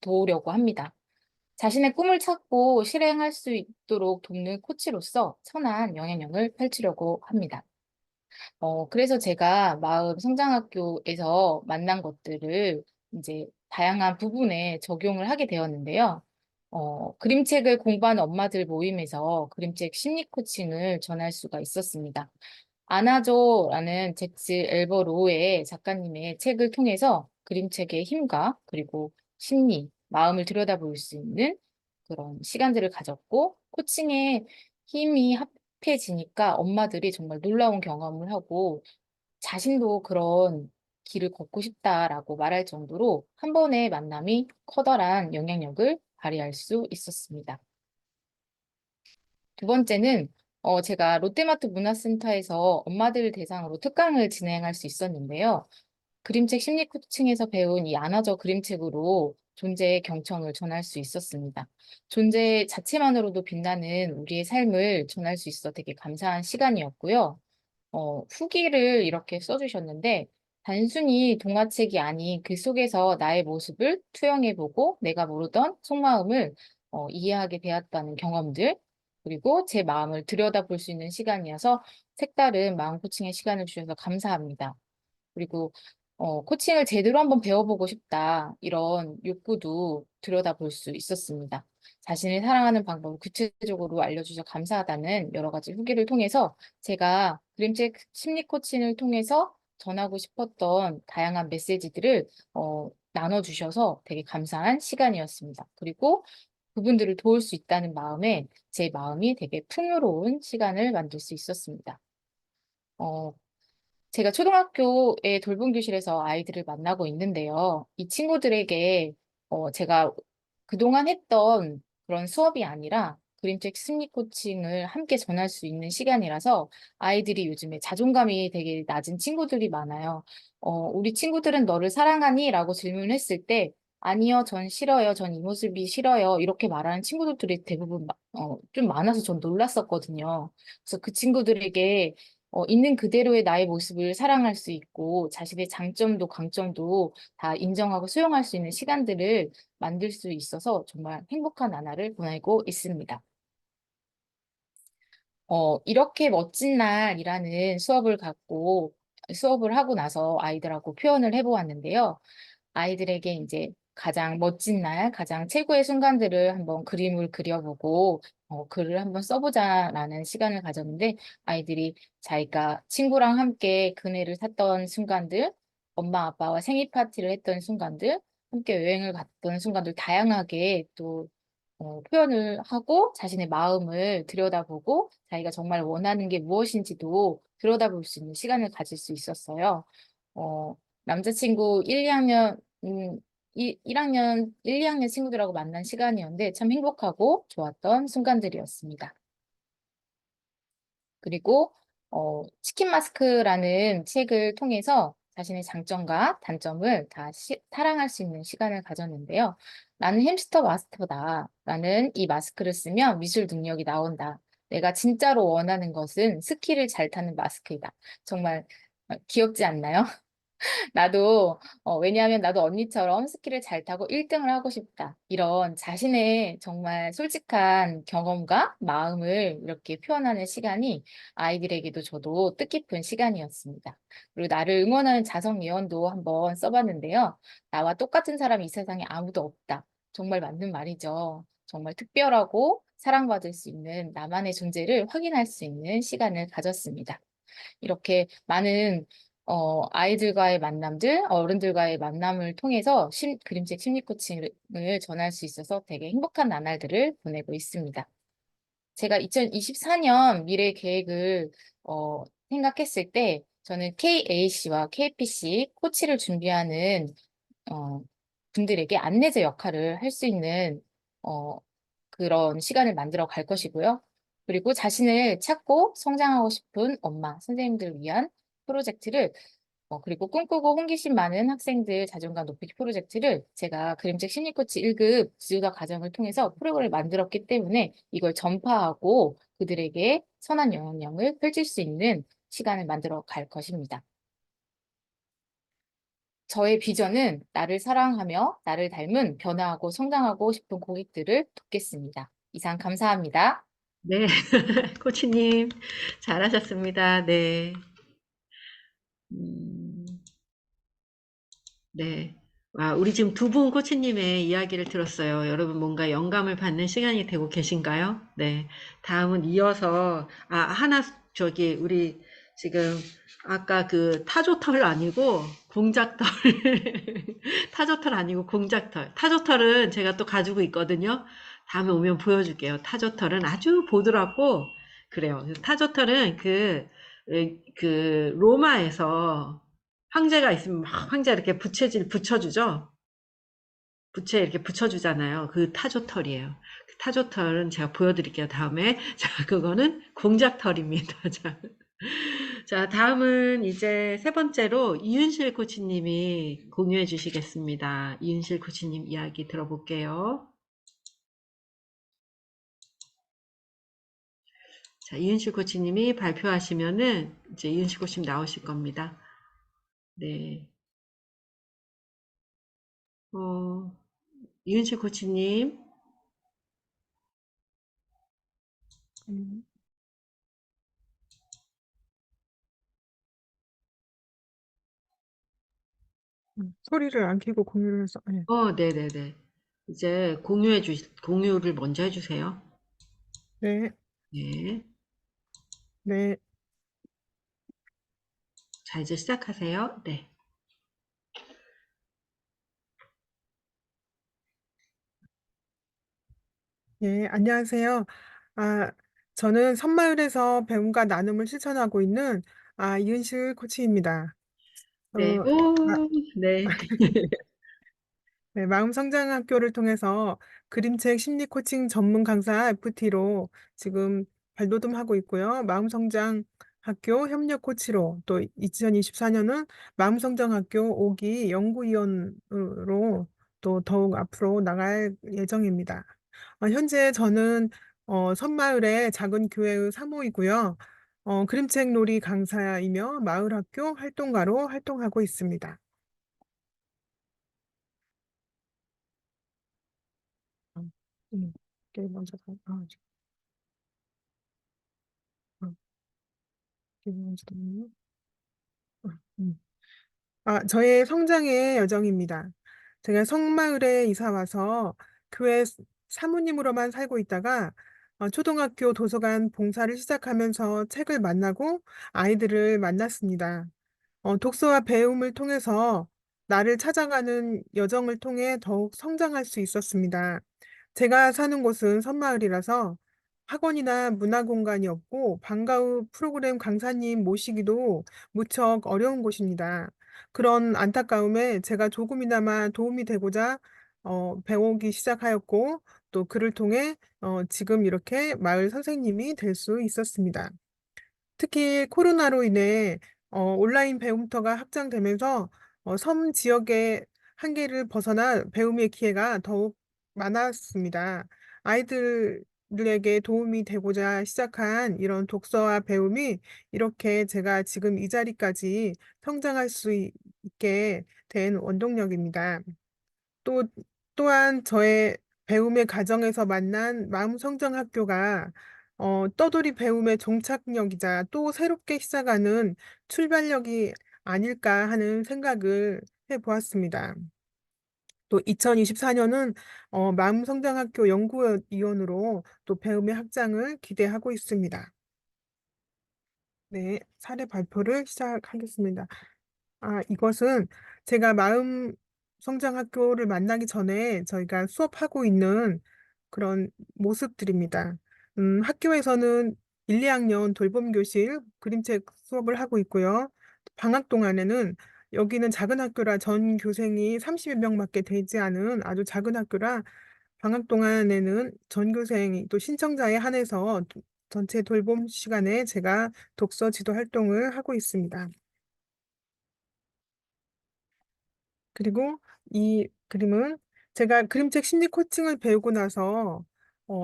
도우려고 합니다. 자신의 꿈을 찾고 실행할 수 있도록 돕는 코치로서 선한 영향력을 펼치려고 합니다. 그래서 제가 마음 성장학교에서 만난 것들을 이제 다양한 부분에 적용을 하게 되었는데요. 그림책을 공부하는 엄마들 모임에서 그림책 심리 코칭을 전할 수가 있었습니다. 안아줘라는 잭스 엘버로의 작가님의 책을 통해서 그림책의 힘과 그리고 심리, 마음을 들여다볼 수 있는 그런 시간들을 가졌고, 코칭의 힘이 합해지니까 엄마들이 정말 놀라운 경험을 하고 자신도 그런 길을 걷고 싶다라고 말할 정도로 한 번의 만남이 커다란 영향력을 발휘할 수 있었습니다. 두 번째는 제가 롯데마트 문화센터에서 엄마들 대상으로 특강을 진행할 수 있었는데요. 그림책 심리 코칭에서 배운 이 안아줘 그림책으로 존재의 경청을 전할 수 있었습니다. 존재 자체만으로도 빛나는 우리의 삶을 전할 수 있어 되게 감사한 시간이었고요. 후기를 이렇게 써주셨는데, 단순히 동화책이 아닌 그 속에서 나의 모습을 투영해보고 내가 모르던 속마음을 이해하게 되었다는 경험들, 그리고 제 마음을 들여다볼 수 있는 시간이어서 색다른 마음 코칭의 시간을 주셔서 감사합니다. 그리고 코칭을 제대로 한번 배워보고 싶다. 이런 욕구도 들여다볼 수 있었습니다. 자신을 사랑하는 방법을 구체적으로 알려주셔서 감사하다는 여러 가지 후기를 통해서 제가 그림책 심리 코칭을 통해서 전하고 싶었던 다양한 메시지들을 나눠주셔서 되게 감사한 시간이었습니다. 그리고 그분들을 도울 수 있다는 마음에 제 마음이 되게 풍요로운 시간을 만들 수 있었습니다. 어, 제가 초등학교의 돌봄 교실에서 아이들을 만나고 있는데요. 이 친구들에게 제가 그동안 했던 그런 수업이 아니라 그림책 심리 코칭을 함께 전할 수 있는 시간이라서 아이들이 요즘에 자존감이 되게 낮은 친구들이 많아요. 우리 친구들은 너를 사랑하니? 라고 질문을 했을 때 아니요, 전 싫어요. 전 이 모습이 싫어요. 이렇게 말하는 친구들이 대부분 좀 많아서 전 놀랐었거든요. 그래서 그 친구들에게 있는 그대로의 나의 모습을 사랑할 수 있고 자신의 장점도 강점도 다 인정하고 수용할 수 있는 시간들을 만들 수 있어서 정말 행복한 나날을 보내고 있습니다. 이렇게 멋진 날이라는 수업을 하고 나서 아이들하고 표현을 해보았는데요. 아이들에게 이제 가장 멋진 날, 가장 최고의 순간들을 한번 그림을 그려보고 글을 한번 써보자라는 시간을 가졌는데 아이들이 자기가 친구랑 함께 그네를 탔던 순간들, 엄마 아빠와 생일 파티를 했던 순간들, 함께 여행을 갔던 순간들 다양하게 또 표현을 하고 자신의 마음을 들여다보고 자기가 정말 원하는 게 무엇인지도 들여다볼 수 있는 시간을 가질 수 있었어요. 어, 남자친구 1, 2학년, 1학년, 1, 2학년 친구들하고 만난 시간이었는데 참 행복하고 좋았던 순간들이었습니다. 그리고 치킨 마스크라는 책을 통해서 자신의 장점과 단점을 다 사랑할 수 있는 시간을 가졌는데요. 나는 햄스터 마스터다. 나는 이 마스크를 쓰면 미술 능력이 나온다. 내가 진짜로 원하는 것은 스키를 잘 타는 마스크이다. 정말 귀엽지 않나요? 왜냐하면 나도 언니처럼 스키를 잘 타고 1등을 하고 싶다. 이런 자신의 정말 솔직한 경험과 마음을 이렇게 표현하는 시간이 아이들에게도 저도 뜻깊은 시간이었습니다. 그리고 나를 응원하는 자성 예언도 한번 써봤는데요. 나와 똑같은 사람이 이 세상에 아무도 없다. 정말 맞는 말이죠. 정말 특별하고 사랑받을 수 있는 나만의 존재를 확인할 수 있는 시간을 가졌습니다. 이렇게 많은 아이들과의 만남들, 어른들과의 만남을 통해서 그림책 심리 코칭을 전할 수 있어서 되게 행복한 나날들을 보내고 있습니다. 제가 2024년 미래 계획을 생각했을 때 저는 KAC와 KPC 코치를 준비하는 어, 분들에게 안내자 역할을 할 수 있는 어, 그런 시간을 만들어 갈 것이고요. 그리고 자신을 찾고 성장하고 싶은 엄마, 선생님들을 위한 프로젝트를 그리고 꿈꾸고 호기심 많은 학생들 자존감 높이기 프로젝트를 제가 그림책 심리코치 1급 지도자 과정을 통해서 프로그램을 만들었기 때문에 이걸 전파하고 그들에게 선한 영향력을 펼칠 수 있는 시간을 만들어 갈 것입니다. 저의 비전은 나를 사랑하며 나를 닮은 변화하고 성장하고 싶은 고객들을 돕겠습니다. 이상 감사합니다. 네, 코치님 잘하셨습니다. 네. 음, 네. 와, 우리 지금 두 분 코치님의 이야기를 들었어요. 여러분 뭔가 영감을 받는 시간이 되고 계신가요? 네. 다음은 이어서, 우리 지금 아까 그 타조털 아니고 공작털. 타조털 아니고 공작털. 타조털은 제가 또 가지고 있거든요. 다음에 오면 보여줄게요. 타조털은 아주 보드랍고, 그래요. 타조털은 그 로마에서 황제가 있으면 막 황제 이렇게 붙여주죠. 부채 이렇게 붙여주잖아요. 그 타조털이에요. 그 타조털은 제가 보여드릴게요. 다음에. 자, 그거는 공작털입니다. 자, 자, 다음은 이제 세 번째로 이윤실 코치님이 공유해 주시겠습니다. 이윤실 코치님 이야기 들어볼게요. 자, 이윤실 코치님이 발표하시면은 이제 이윤실 코치님 나오실 겁니다. 네. 이윤실 코치님. 음, 소리를 안 켜고 공유를 해서, 네. 네네네. 이제 공유를 먼저 해주세요. 네, 네. 네, 자, 이제 시작하세요. 네. 예, 안녕하세요. 아, 저는 섬마을에서 배움과 나눔을 실천하고 있는 이은실 코치입니다. 네. 어, 마- 네. 네, 마음성장학교를 통해서 그림책 심리 코칭 전문 강사 FT로 지금 발돋움하고 있고요. 마음성장학교 협력 코치로 또 2024년은 마음성장학교 5기 연구위원으로 또 더욱 앞으로 나갈 예정입니다. 현재 저는 섬마을의 작은 교회의 사모이고요. 그림책 놀이 강사이며 마을학교 활동가로 활동하고 있습니다. 어, 이게 먼저 이게 먼저 나오네요. 어, 음. 저의 성장의 여정입니다. 제가 성마을에 이사 와서 교회 사모님으로만 살고 있다가 초등학교 도서관 봉사를 시작하면서 책을 만나고 아이들을 만났습니다. 독서와 배움을 통해서 나를 찾아가는 여정을 통해 더욱 성장할 수 있었습니다. 제가 사는 곳은 섬마을이라서 학원이나 문화 공간이 없고 방과 후 프로그램 강사님 모시기도 무척 어려운 곳입니다. 그런 안타까움에 제가 조금이나마 도움이 되고자 배우기 시작하였고 또 그를 통해 지금 이렇게 마을 선생님이 될 수 있었습니다. 특히 코로나로 인해 온라인 배움터가 확장되면서 섬 지역의 한계를 벗어나 배움의 기회가 더욱 많았습니다. 아이들에게 도움이 되고자 시작한 이런 독서와 배움이 이렇게 제가 지금 이 자리까지 성장할 수 있게 된 원동력입니다. 또, 또한 저의 배움의 과정에서 만난 마음성장학교가 떠돌이 배움의 종착역이자 또 새롭게 시작하는 출발력이 아닐까 하는 생각을 해보았습니다. 또 2024년은 마음성장학교 연구위원으로 또 배움의 확장을 기대하고 있습니다. 네, 사례 발표를 시작하겠습니다. 이것은 제가 마음 성장학교를 만나기 전에 저희가 수업하고 있는 그런 모습들입니다. 학교에서는 1, 2학년 돌봄 교실 그림책 수업을 하고 있고요. 방학 동안에는 여기는 작은 학교라 전 교생이 30여 명밖에 되지 않은 아주 작은 학교라 방학 동안에는 전 교생이 또 신청자에 한해서 전체 돌봄 시간에 제가 독서 지도 활동을 하고 있습니다. 그리고 이 그림은 제가 그림책 심리 코칭을 배우고 나서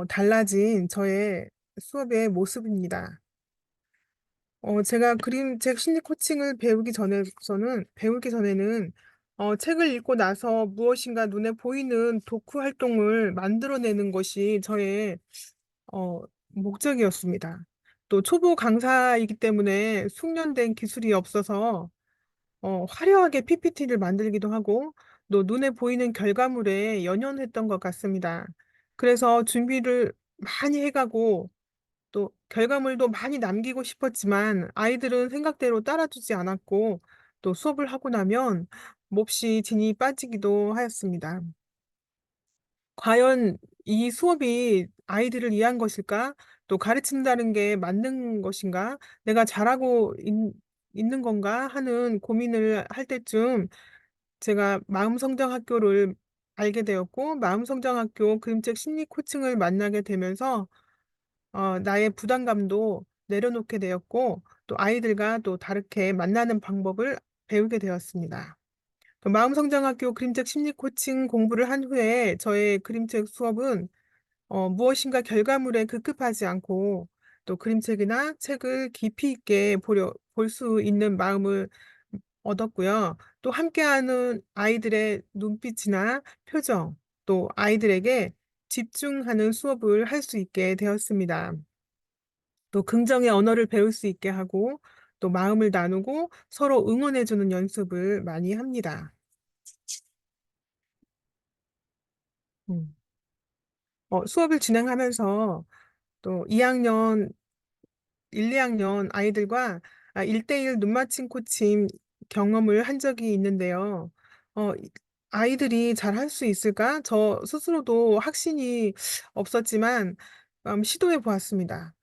달라진 저의 수업의 모습입니다. 제가 그림책 심리 코칭을 배우기 전에는 책을 읽고 나서 무엇인가 눈에 보이는 독후 활동을 만들어내는 것이 저의 어, 목적이었습니다. 또 초보 강사이기 때문에 숙련된 기술이 없어서 화려하게 PPT를 만들기도 하고 또 눈에 보이는 결과물에 연연했던 것 같습니다. 그래서 준비를 많이 해가고 또 결과물도 많이 남기고 싶었지만 아이들은 생각대로 따라주지 않았고 또 수업을 하고 나면 몹시 진이 빠지기도 하였습니다. 과연 이 수업이 아이들을 위한 것일까? 또 가르친다는 게 맞는 것인가? 내가 잘하고 있는 건가? 하는 고민을 할 때쯤 제가 마음성장학교를 알게 되었고, 마음성장학교 그림책 심리 코칭을 만나게 되면서 나의 부담감도 내려놓게 되었고, 또 아이들과 또 다르게 만나는 방법을 배우게 되었습니다. 그 마음성장학교 그림책 심리 코칭 공부를 한 후에 저의 그림책 수업은 무엇인가 결과물에 급급하지 않고 또 그림책이나 책을 깊이 있게 볼 수 있는 마음을 얻었고요. 또 함께하는 아이들의 눈빛이나 표정, 또 아이들에게 집중하는 수업을 할 수 있게 되었습니다. 또 긍정의 언어를 배울 수 있게 하고 또 마음을 나누고 서로 응원해주는 연습을 많이 합니다. 음. 수업을 진행하면서 또 2학년 1, 2학년 아이들과 1대1 눈맞춤 코칭 경험을 한 적이 있는데요. 아이들이 잘 할 수 있을까? 저 스스로도 확신이 없었지만 시도해 보았습니다.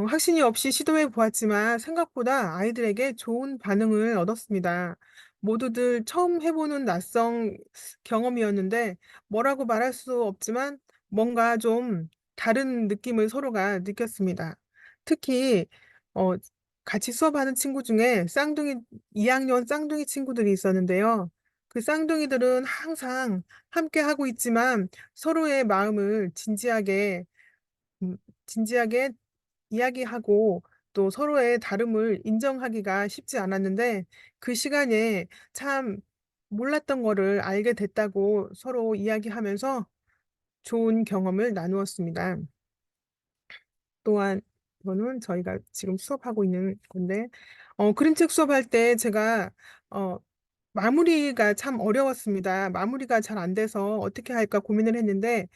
확신이 없이 시도해 보았지만 생각보다 아이들에게 좋은 반응을 얻었습니다. 모두들 처음 해보는 낯선 경험이었는데 뭐라고 말할 수 없지만 뭔가 좀 다른 느낌을 서로가 느꼈습니다. 특히 어, 같이 수업하는 친구 중에 쌍둥이 2학년 쌍둥이 친구들이 있었는데요. 그 쌍둥이들은 항상 함께 하고 있지만 서로의 마음을 음, 진지하게 이야기하고 또 서로의 다름을 인정하기가 쉽지 않았는데 그 시간에 참 몰랐던 거를 알게 됐다고 서로 이야기하면서 좋은 경험을 나누었습니다. 또한 이거는 저희가 지금 수업하고 있는 건데 그림책 수업할 때 제가 어, 마무리가 참 어려웠습니다. 마무리가 잘 안 돼서 어떻게 할까 고민을 했는데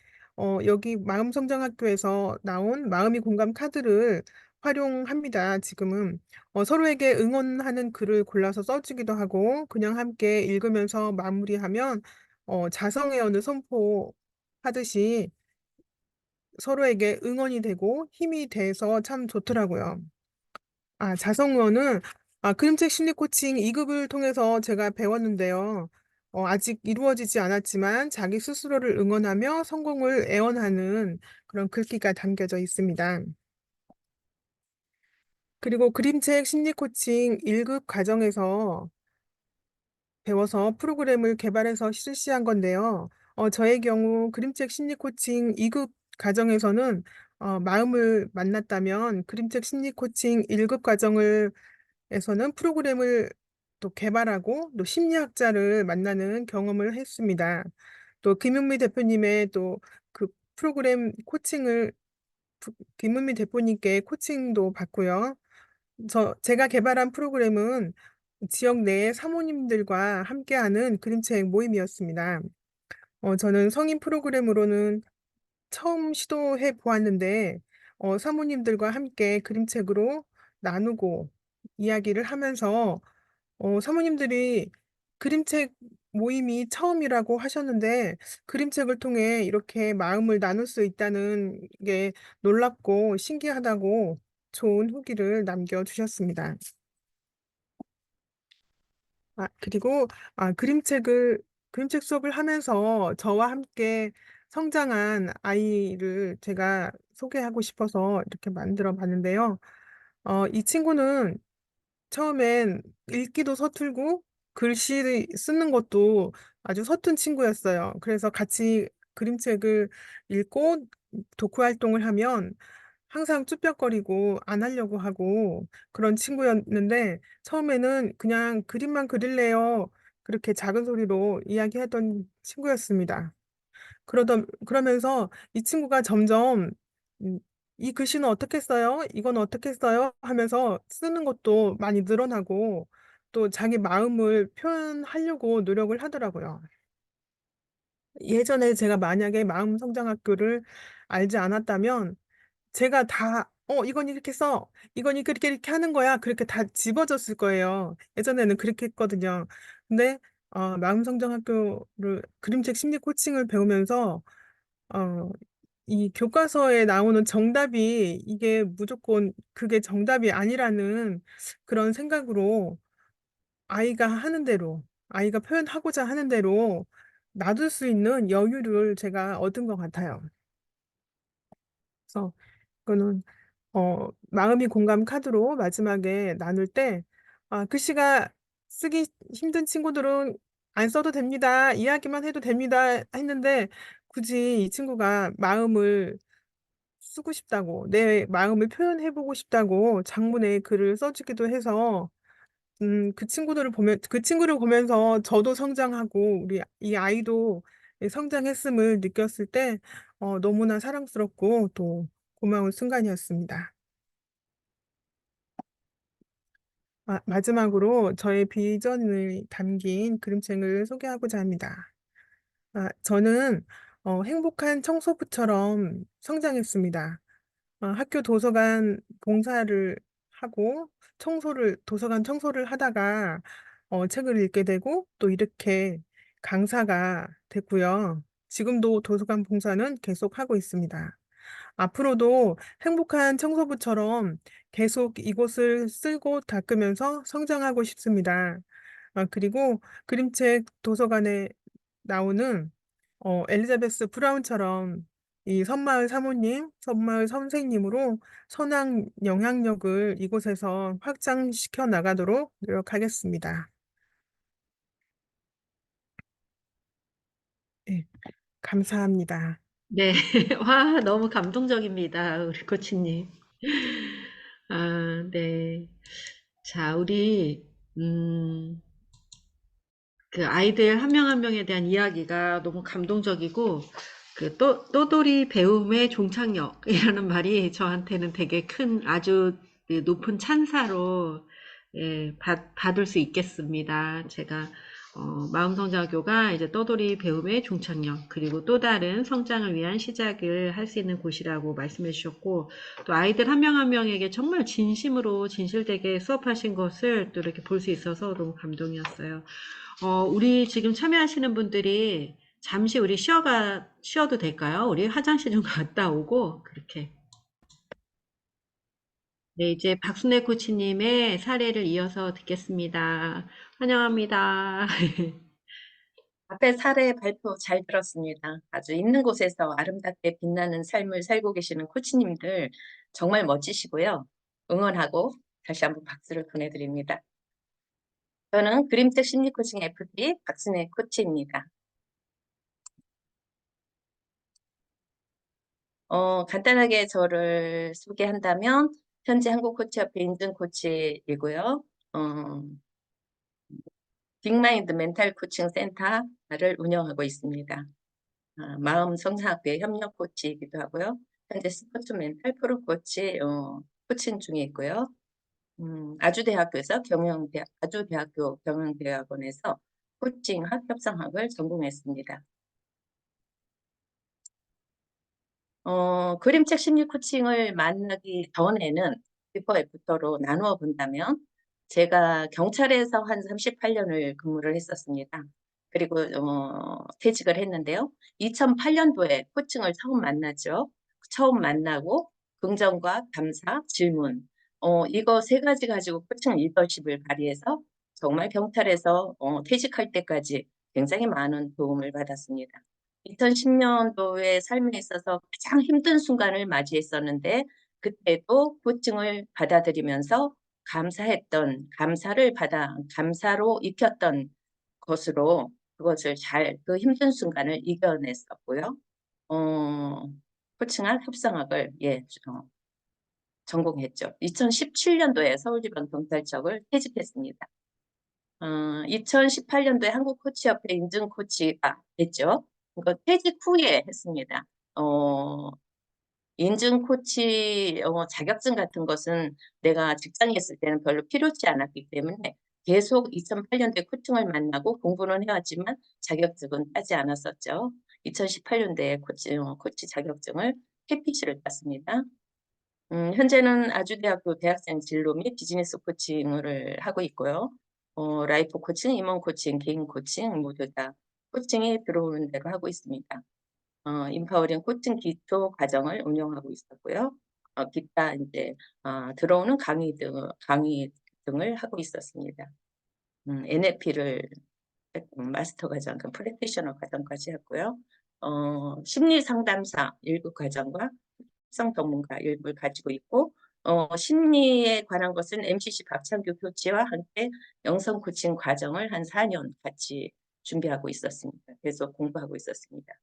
여기 마음성장학교에서 나온 마음이 공감 카드를 활용합니다. 지금은 서로에게 응원하는 글을 골라서 써주기도 하고 그냥 함께 읽으면서 마무리하면 자성의 언을 선포하듯이 서로에게 응원이 되고 힘이 돼서 참 좋더라고요. 자성어는 그림책 심리 코칭 2급을 통해서 제가 배웠는데요. 아직 이루어지지 않았지만 자기 스스로를 응원하며 성공을 애원하는 그런 글귀가 담겨져 있습니다. 그리고 그림책 심리 코칭 1급 과정에서 배워서 프로그램을 개발해서 실시한 건데요. 저의 경우 그림책 심리 코칭 2급 과정에서는 마음을 만났다면 그림책 심리 코칭 1급 과정을 에서는 프로그램을 또 개발하고 또 심리학자를 만나는 경험을 했습니다. 또 김은미 대표님의 또 그 프로그램 코칭을 김은미 대표님께 코칭도 받고요. 제가 개발한 프로그램은 지역 내 사모님들과 함께하는 그림책 모임이었습니다. 저는 성인 프로그램으로는 처음 시도해 보았는데, 사모님들과 함께 그림책으로 나누고 이야기를 하면서, 사모님들이 그림책 모임이 처음이라고 하셨는데, 그림책을 통해 이렇게 마음을 나눌 수 있다는 게 놀랍고 신기하다고 좋은 후기를 남겨주셨습니다. 그리고 그림책 수업을 하면서 저와 함께 성장한 아이를 제가 소개하고 싶어서 이렇게 만들어 봤는데요. 이 친구는 처음엔 읽기도 서툴고 글씨 쓰는 것도 아주 서툰 친구였어요. 그래서 같이 그림책을 읽고 독후 활동을 하면 항상 쭈뼛거리고 안 하려고 하고 그런 친구였는데 처음에는 그냥 그림만 그릴래요. 그렇게 작은 소리로 이야기하던 친구였습니다. 그러면서 이 친구가 점점 음, 이 글씨는 어떻게 써요? 이건 어떻게 써요? 하면서 쓰는 것도 많이 늘어나고 또 자기 마음을 표현하려고 노력을 하더라고요. 예전에 제가 만약에 마음성장학교를 알지 않았다면 제가 이건 이렇게 써. 이건 이렇게 하는 거야. 그렇게 다 집어줬을 거예요. 예전에는 그렇게 했거든요. 근데, 마음성장학교를 그림책 심리 코칭을 배우면서, 어, 이 교과서에 나오는 정답이 이게 무조건 그게 정답이 아니라는 그런 생각으로 아이가 하는 대로, 아이가 표현하고자 하는 대로 놔둘 수 있는 여유를 제가 얻은 것 같아요. 그래서 그거는 마음이 공감 카드로 마지막에 나눌 때, 글씨가 쓰기 힘든 친구들은 안 써도 됩니다. 이야기만 해도 됩니다. 했는데, 굳이 이 친구가 마음을 쓰고 싶다고, 내 마음을 표현해보고 싶다고 장문에 글을 써주기도 해서, 그 친구를 보면서 저도 성장하고, 우리 이 아이도 성장했음을 느꼈을 때, 너무나 사랑스럽고 또 고마운 순간이었습니다. 마지막으로 저의 비전을 담긴 그림책을 소개하고자 합니다. 저는 행복한 청소부처럼 성장했습니다. 학교 도서관 봉사를 하고 도서관 청소를 하다가 책을 읽게 되고 또 이렇게 강사가 됐고요. 지금도 도서관 봉사는 계속 하고 있습니다. 앞으로도 행복한 청소부처럼 계속 이곳을 쓸고 닦으면서 성장하고 싶습니다. 그리고 그림책 도서관에 나오는 엘리자베스 브라운처럼 이 선마을 사모님, 선마을 선생님으로 선한 영향력을 이곳에서 확장시켜 나가도록 노력하겠습니다. 네, 감사합니다. 네. 와, 너무 감동적입니다. 우리 코치님. 아, 네. 자, 그 아이들 한 명 한 명에 대한 이야기가 너무 감동적이고, 또돌이 배움의 종착역이라는 말이 저한테는 되게 아주 그 높은 찬사로, 예, 받을 수 있겠습니다. 제가, 마음성장학교가 이제 떠돌이 배움의 종착역, 그리고 또 다른 성장을 위한 시작을 할 수 있는 곳이라고 말씀해 주셨고, 또 아이들 한 명 한 명에게 정말 진심으로 진실되게 수업하신 것을 또 이렇게 볼 수 있어서 너무 감동이었어요. 우리 지금 참여하시는 분들이 잠시 우리 쉬어도 될까요? 우리 화장실 좀 갔다 오고, 그렇게. 네, 이제 박순애 코치님의 사례를 이어서 듣겠습니다. 환영합니다. 앞에 사례 발표 잘 들었습니다. 아주 있는 곳에서 아름답게 빛나는 삶을 살고 계시는 코치님들 정말 멋지시고요. 응원하고 다시 한번 박수를 보내드립니다. 저는 그림책 심리 코칭 FP 박순애 코치입니다. 간단하게 저를 소개한다면 현재 한국코치협회 인증 코치이고요. 빅마인드 멘탈 코칭 센터를 운영하고 있습니다. 마음 성장학교의 협력 코치이기도 하고요. 현재 스포츠 멘탈 프로 코치 코칭 중에 있고요. 아주대학교에서 아주대학교 경영대학원에서 코칭학 협상학을 전공했습니다. 그림책 심리 코칭을 만나기 전에는 비포 애프터로 나누어 본다면 제가 경찰에서 한 38년을 근무를 했었습니다. 그리고 퇴직을 했는데요. 2008년도에 코칭을 처음 만났죠. 처음 만나고 긍정과 감사, 질문 이거 세 가지 가지고 코칭 리더십을 발휘해서 정말 경찰에서 퇴직할 때까지 굉장히 많은 도움을 받았습니다. 2010년도의 삶에 있어서 가장 힘든 순간을 맞이했었는데 그때도 코칭을 받아들이면서 감사로 익혔던 것으로 그것을 그 힘든 순간을 이겨냈었고요. 코칭학 협상학을 전공했죠. 2017년도에 서울지방경찰청을 퇴직했습니다. 2018년도에 한국코치협회 인증 코치가 됐죠. 그거 퇴직 후에 했습니다. 인증 코치 자격증 같은 것은 내가 직장에 있을 때는 별로 필요치 않았기 때문에 계속 2008년도에 코칭을 만나고 공부는 해왔지만 자격증은 따지 않았었죠. 2018년도에 코치 자격증을 KPC를 땄습니다. 현재는 아주대학교 대학생 진로 및 비즈니스 코칭을 하고 있고요. 라이프 코칭, 임원 코칭, 개인 코칭 모두 다 코칭이 들어오는 대로 하고 있습니다. 인파워링 코칭 기초 과정을 운영하고 있었고요. 기타 이제 들어오는 강의 등을 하고 있었습니다. NLP를 마스터 과정, 그 프랙티셔너 과정까지 했고요. 심리 상담사 1급 과정과 특성 전문가 1급을 가지고 있고 심리에 관한 것은 MCC 박창규 교치와 함께 영성 코칭 과정을 한 4년 같이 준비하고 있었습니다. 계속 공부하고 있었습니다.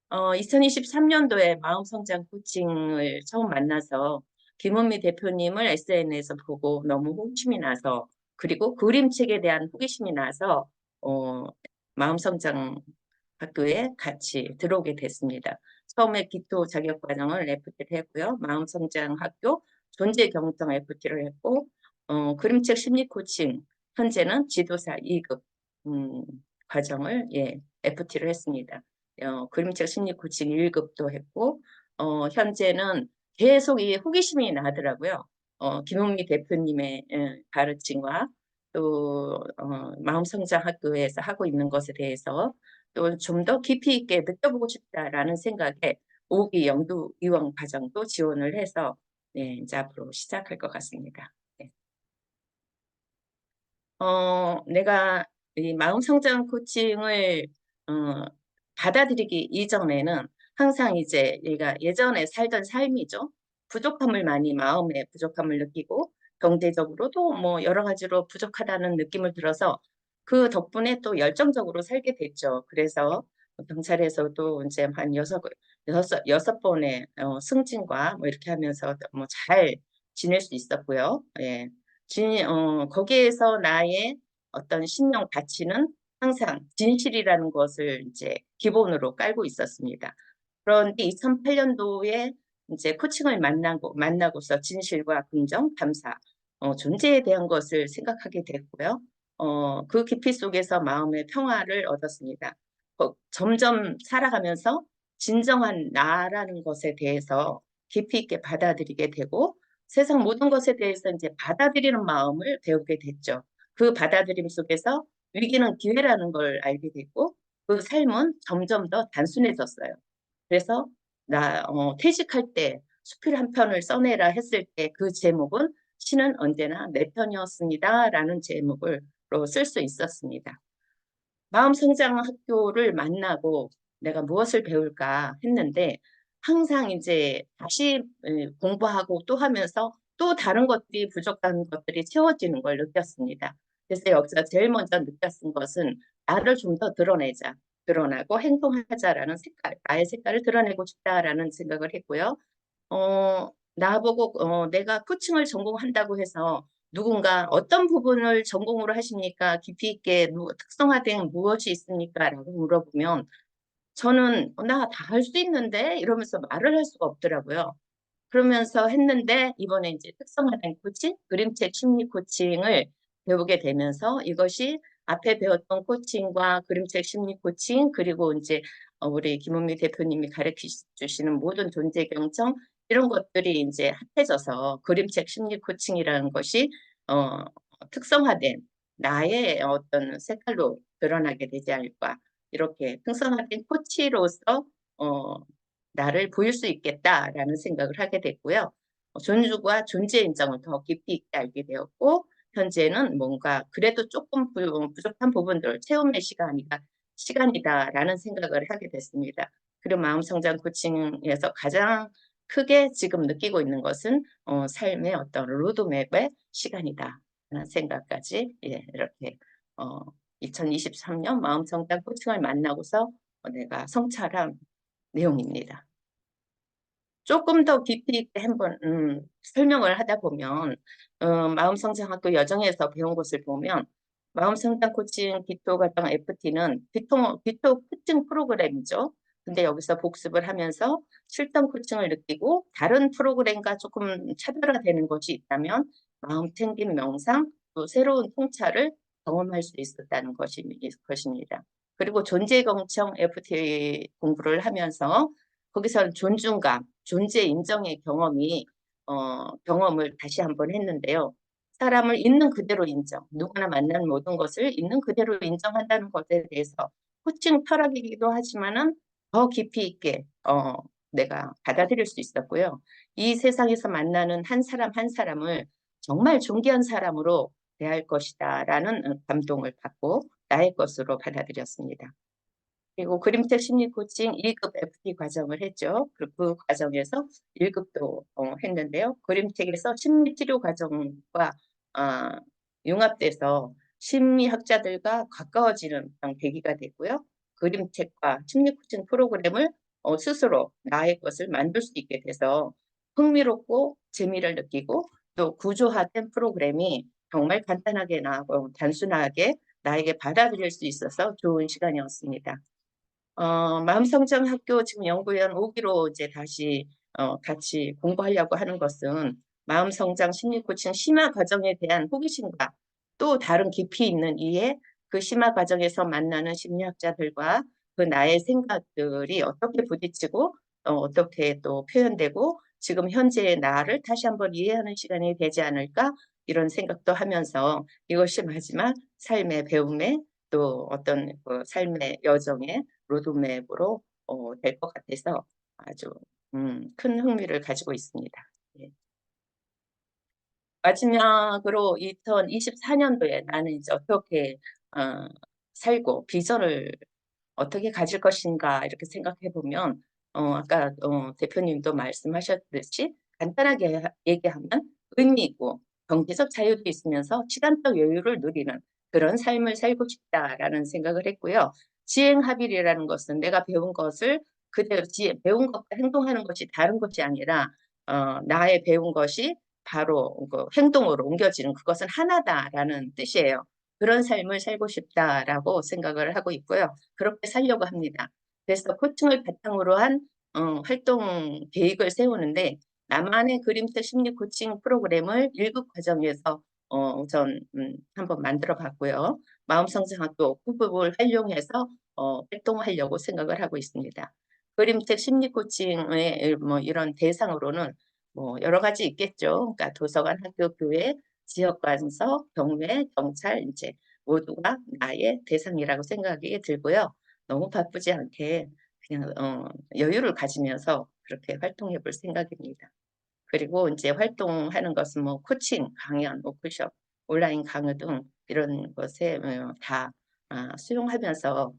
2023년도에 마음성장 코칭을 처음 만나서 김은미 대표님을 SNS에서 보고 너무 호기심이 나서 그리고 그림책에 대한 호기심이 나서 마음성장 학교에 같이 들어오게 됐습니다. 처음에 기초 자격 과정을 FT를 했고요. 마음성장 학교 존재 경성 FT를 했고 그림책 심리 코칭 현재는 지도사 2급 과정을 FT를 했습니다. 그림책 심리 코칭 1급도 했고 현재는 계속 이 호기심이 나더라고요. 김홍미 대표님의 가르침과 또 마음성장학교에서 하고 있는 것에 대해서 또 좀 더 깊이 있게 느껴보고 싶다라는 생각에 5기 영두위원 과정도 지원을 해서 이제 앞으로 시작할 것 같습니다. 네. 내가 이 마음성장 코칭을 받아들이기 이전에는 항상 이제 얘가 예전에 살던 삶이죠. 마음의 부족함을 느끼고 경제적으로도 뭐 여러 가지로 부족하다는 느낌을 들어서 그 덕분에 또 열정적으로 살게 됐죠. 그래서 경찰에서도 이제 한 여섯 번의 승진과 뭐 이렇게 하면서 뭐 잘 지낼 수 있었고요. 예. 거기에서 나의 어떤 신념 가치는 항상 진실이라는 것을 이제 기본으로 깔고 있었습니다. 그런데 2008년도에 이제 코칭을 만나고서 진실과 긍정, 감사, 존재에 대한 것을 생각하게 됐고요. 그 깊이 속에서 마음의 평화를 얻었습니다. 점점 살아가면서 진정한 나라는 것에 대해서 깊이 있게 받아들이게 되고 세상 모든 것에 대해서 이제 받아들이는 마음을 배우게 됐죠. 그 받아들임 속에서 위기는 기회라는 걸 알게 됐고 그 삶은 점점 더 단순해졌어요. 그래서 퇴직할 때 수필 한 편을 써내라 했을 때 그 제목은 신은 언제나 내 편이었습니다라는 제목으로 쓸 수 있었습니다. 마음성장학교를 만나고 내가 무엇을 배울까 했는데 항상 이제 다시 공부하고 또 하면서 또 다른 것들이 부족한 것들이 채워지는 걸 느꼈습니다. 그래서 여기서 제일 먼저 느꼈은 것은 나를 좀 더 드러내자. 드러나고 행동하자라는 색깔, 나의 색깔을 드러내고 싶다라는 생각을 했고요. 나보고 내가 코칭을 전공한다고 해서 누군가 어떤 부분을 전공으로 하십니까? 깊이 있게 특성화된 무엇이 있습니까? 라고 물어보면 저는 나 다 할 수 있는데 이러면서 말을 할 수가 없더라고요. 그러면서 했는데 이번에 이제 특성화된 코칭, 그림책 심리 코칭을 배우게 되면서 이것이 앞에 배웠던 코칭과 그림책 심리 코칭 그리고 이제 우리 김은미 대표님이 가르쳐 주시는 모든 존재 경청 이런 것들이 이제 합해져서 그림책 심리 코칭이라는 것이 특성화된 나의 어떤 색깔로 드러나게 되지 않을까 이렇게 특성화된 코치로서 나를 보일 수 있겠다라는 생각을 하게 됐고요. 존중과 존재 인정을 더 깊이 있게 알게 되었고 현재는 뭔가 그래도 조금 부족한 부분들을 채움의 시간이다라는 생각을 하게 됐습니다. 그리고 마음성장 코칭에서 가장 크게 지금 느끼고 있는 것은 삶의 어떤 로드맵의 시간이다라는 생각까지 이렇게 2023년 마음성장 코칭을 만나고서 내가 성찰한 내용입니다. 조금 더 깊이 있게 한번 설명을 하다 보면 마음성장학교 여정에서 배운 것을 보면 마음성장 코칭 기초과정 FT는 기초 코칭 프로그램이죠. 근데 여기서 복습을 하면서 실전 코칭을 느끼고 다른 프로그램과 조금 차별화되는 것이 있다면 마음 챙김 명상 또 새로운 통찰을 경험할 수 있었다는 것입니다. 그리고 존재 경청 FT 공부를 하면서 거기서 존중감, 존재 인정의 경험을 다시 한번 했는데요. 사람을 있는 그대로 인정, 누구나 만나는 모든 것을 있는 그대로 인정한다는 것에 대해서 코칭 철학이기도 하지만은 더 깊이 있게 내가 받아들일 수 있었고요. 이 세상에서 만나는 한 사람 한 사람을 정말 존귀한 사람으로 대할 것이다라는 감동을 받고 나의 것으로 받아들였습니다. 그리고 그림책 심리 코칭 1급 FT 과정을 했죠. 그 과정에서 1급도 했는데요. 그림책에서 심리 치료 과정과 융합돼서 심리학자들과 가까워지는 그런 계기가 됐고요. 그림책과 심리 코칭 프로그램을 스스로 나의 것을 만들 수 있게 돼서 흥미롭고 재미를 느끼고 또 구조화된 프로그램이 정말 간단하게 나하고 단순하게 나에게 받아들일 수 있어서 좋은 시간이었습니다. 마음성장학교 지금 연구위원 5기로 이제 다시 같이 공부하려고 하는 것은 마음성장 심리코칭 심화 과정에 대한 호기심과 또 다른 깊이 있는 이해, 그 심화 과정에서 만나는 심리학자들과 그 나의 생각들이 어떻게 부딪히고 어떻게 또 표현되고 지금 현재의 나를 다시 한번 이해하는 시간이 되지 않을까 이런 생각도 하면서 이것이 마지막 삶의 배움에 또 어떤 그 삶의 여정에 로드맵으로 될 것 같아서 아주 큰 흥미를 가지고 있습니다. 예. 마지막으로 2024년도에 나는 이제 어떻게 살고 비전을 어떻게 가질 것인가 이렇게 생각해 보면 아까 대표님도 말씀하셨듯이 간단하게 얘기하면 의미 있고 경제적 자유도 있으면서 시간적 여유를 누리는 그런 삶을 살고 싶다라는 생각을 했고요. 지행합일이라는 것은 내가 배운 것을 그대로 배운 것과 행동하는 것이 다른 것이 아니라 나의 배운 것이 바로 그 행동으로 옮겨지는 그것은 하나다라는 뜻이에요. 그런 삶을 살고 싶다라고 생각을 하고 있고요. 그렇게 살려고 합니다. 그래서 코칭을 바탕으로 한 활동 계획을 세우는데 나만의 그림책 심리 코칭 프로그램을 1급 과정에서 우선 한번 만들어 봤고요. 마음성장학교 후급을 활용해서 활동하려고 생각을 하고 있습니다. 그림책 심리 코칭의 뭐 이런 대상으로는 뭐 여러 가지 있겠죠. 그러니까 도서관, 학교, 교회, 지역관서, 경매, 경찰 이제 모두가 나의 대상이라고 생각이 들고요. 너무 바쁘지 않게 그냥 여유를 가지면서 그렇게 활동해 볼 생각입니다. 그리고 이제 활동하는 것은 뭐 코칭, 강연, 워크숍, 온라인 강의 등 이런 것에 다 수용하면서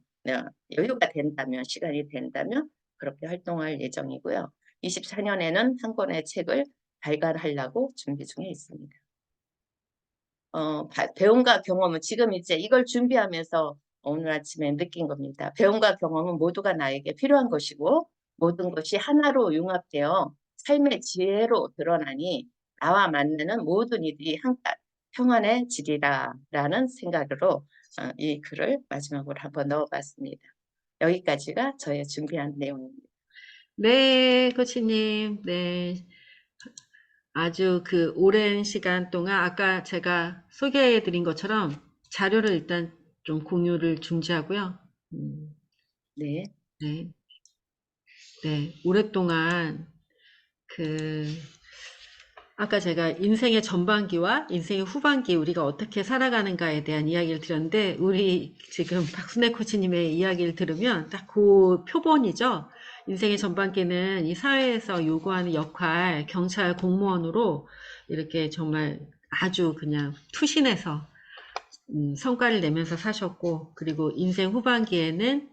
여유가 된다면, 시간이 된다면 그렇게 활동할 예정이고요. 24년에는 한 권의 책을 발간하려고 준비 중에 있습니다. 배움과 경험은 지금 이제 이걸 준비하면서 오늘 아침에 느낀 겁니다. 배움과 경험은 모두가 나에게 필요한 것이고 모든 것이 하나로 융합되어 삶의 지혜로 드러나니 나와 만나는 모든 일이 한결 평안해지리라 라는 생각으로 이 글을 마지막으로 한번 넣어봤습니다. 여기까지가 저의 준비한 내용입니다. 네, 코치님. 네. 아주 그 오랜 시간 동안 아까 제가 소개해 드린 것처럼 자료를 일단 좀 공유를 중지하고요. 네. 네. 네. 오랫동안 그 아까 제가 인생의 전반기와 인생의 후반기 우리가 어떻게 살아가는가에 대한 이야기를 드렸는데 우리 지금 박순애 코치님의 이야기를 들으면 딱 그 표본이죠. 인생의 전반기는 이 사회에서 요구하는 역할, 경찰 공무원으로 이렇게 정말 아주 그냥 투신해서 성과를 내면서 사셨고, 그리고 인생 후반기에는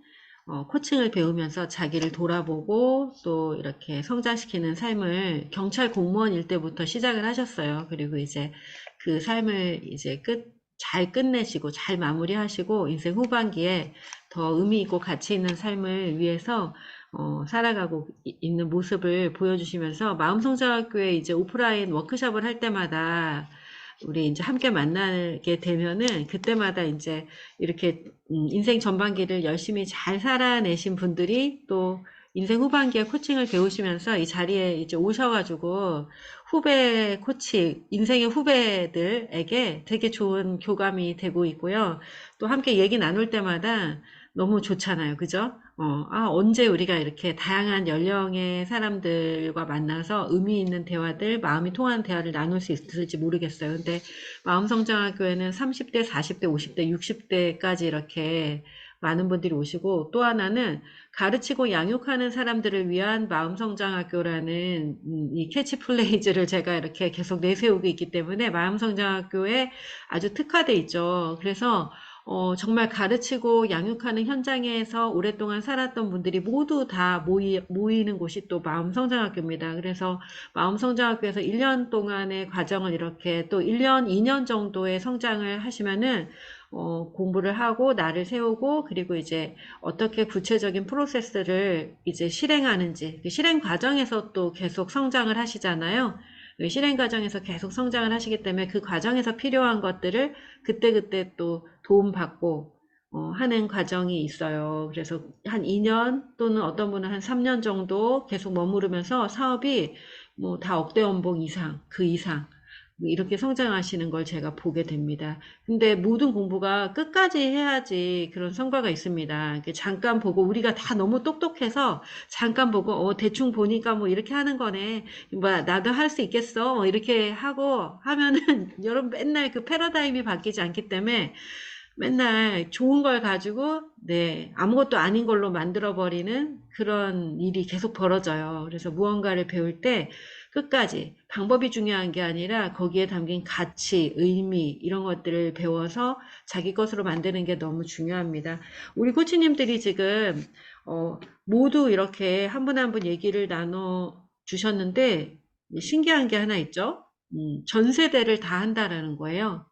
코칭을 배우면서 자기를 돌아보고 또 이렇게 성장시키는 삶을 경찰 공무원일 때부터 시작을 하셨어요. 그리고 이제 그 삶을 이제 잘 끝내시고 잘 마무리하시고 인생 후반기에 더 의미 있고 가치 있는 삶을 위해서 살아가고 있는 모습을 보여주시면서 마음성장학교에 이제 오프라인 워크숍을 할 때마다 우리 이제 함께 만나게 되면은 그때마다 이제 이렇게 인생 전반기를 열심히 잘 살아내신 분들이 또 인생 후반기에 코칭을 배우시면서 이 자리에 이제 오셔가지고 후배 코치, 인생의 후배들에게 되게 좋은 교감이 되고 있고요. 또 함께 얘기 나눌 때마다 너무 좋잖아요. 그죠? 언제 우리가 이렇게 다양한 연령의 사람들과 만나서 의미 있는 대화들, 마음이 통하는 대화를 나눌 수 있을지 모르겠어요. 근데 마음성장학교에는 30대, 40대, 50대, 60대까지 이렇게 많은 분들이 오시고 또 하나는 가르치고 양육하는 사람들을 위한 마음성장학교라는 이 캐치플레이즈를 제가 이렇게 계속 내세우고 있기 때문에 마음성장학교에 아주 특화돼 있죠. 그래서 정말 가르치고 양육하는 현장에서 오랫동안 살았던 분들이 모두 다 모이는 곳이 또 마음성장학교입니다. 그래서 마음성장학교에서 1년 동안의 과정을 이렇게 또 1년, 2년 정도의 성장을 하시면은 공부를 하고 나를 세우고 그리고 이제 어떻게 구체적인 프로세스를 이제 실행하는지 그 실행 과정에서 또 계속 성장을 하시잖아요. 실행 과정에서 계속 성장을 하시기 때문에 그 과정에서 필요한 것들을 그때그때 또 도움받고 하는 과정이 있어요. 그래서 한 2년 또는 어떤 분은 한 3년 정도 계속 머무르면서 사업이 뭐 다 억대 연봉 이상, 그 이상 이렇게 성장하시는 걸 제가 보게 됩니다. 근데 모든 공부가 끝까지 해야지 그런 성과가 있습니다. 잠깐 보고 우리가 다 너무 똑똑해서 잠깐 보고 대충 보니까 뭐 이렇게 하는 거네. 뭐 나도 할 수 있겠어. 뭐 이렇게 하고 하면은 여러분 맨날 그 패러다임이 바뀌지 않기 때문에 맨날 좋은 걸 가지고 네 아무것도 아닌 걸로 만들어 버리는 그런 일이 계속 벌어져요. 그래서 무언가를 배울 때 끝까지 방법이 중요한 게 아니라 거기에 담긴 가치, 의미 이런 것들을 배워서 자기 것으로 만드는 게 너무 중요합니다. 우리 코치님들이 지금 모두 이렇게 한 분 한 분 얘기를 나눠 주셨는데 신기한 게 하나 있죠. 전 세대를 다 한다라는 거예요.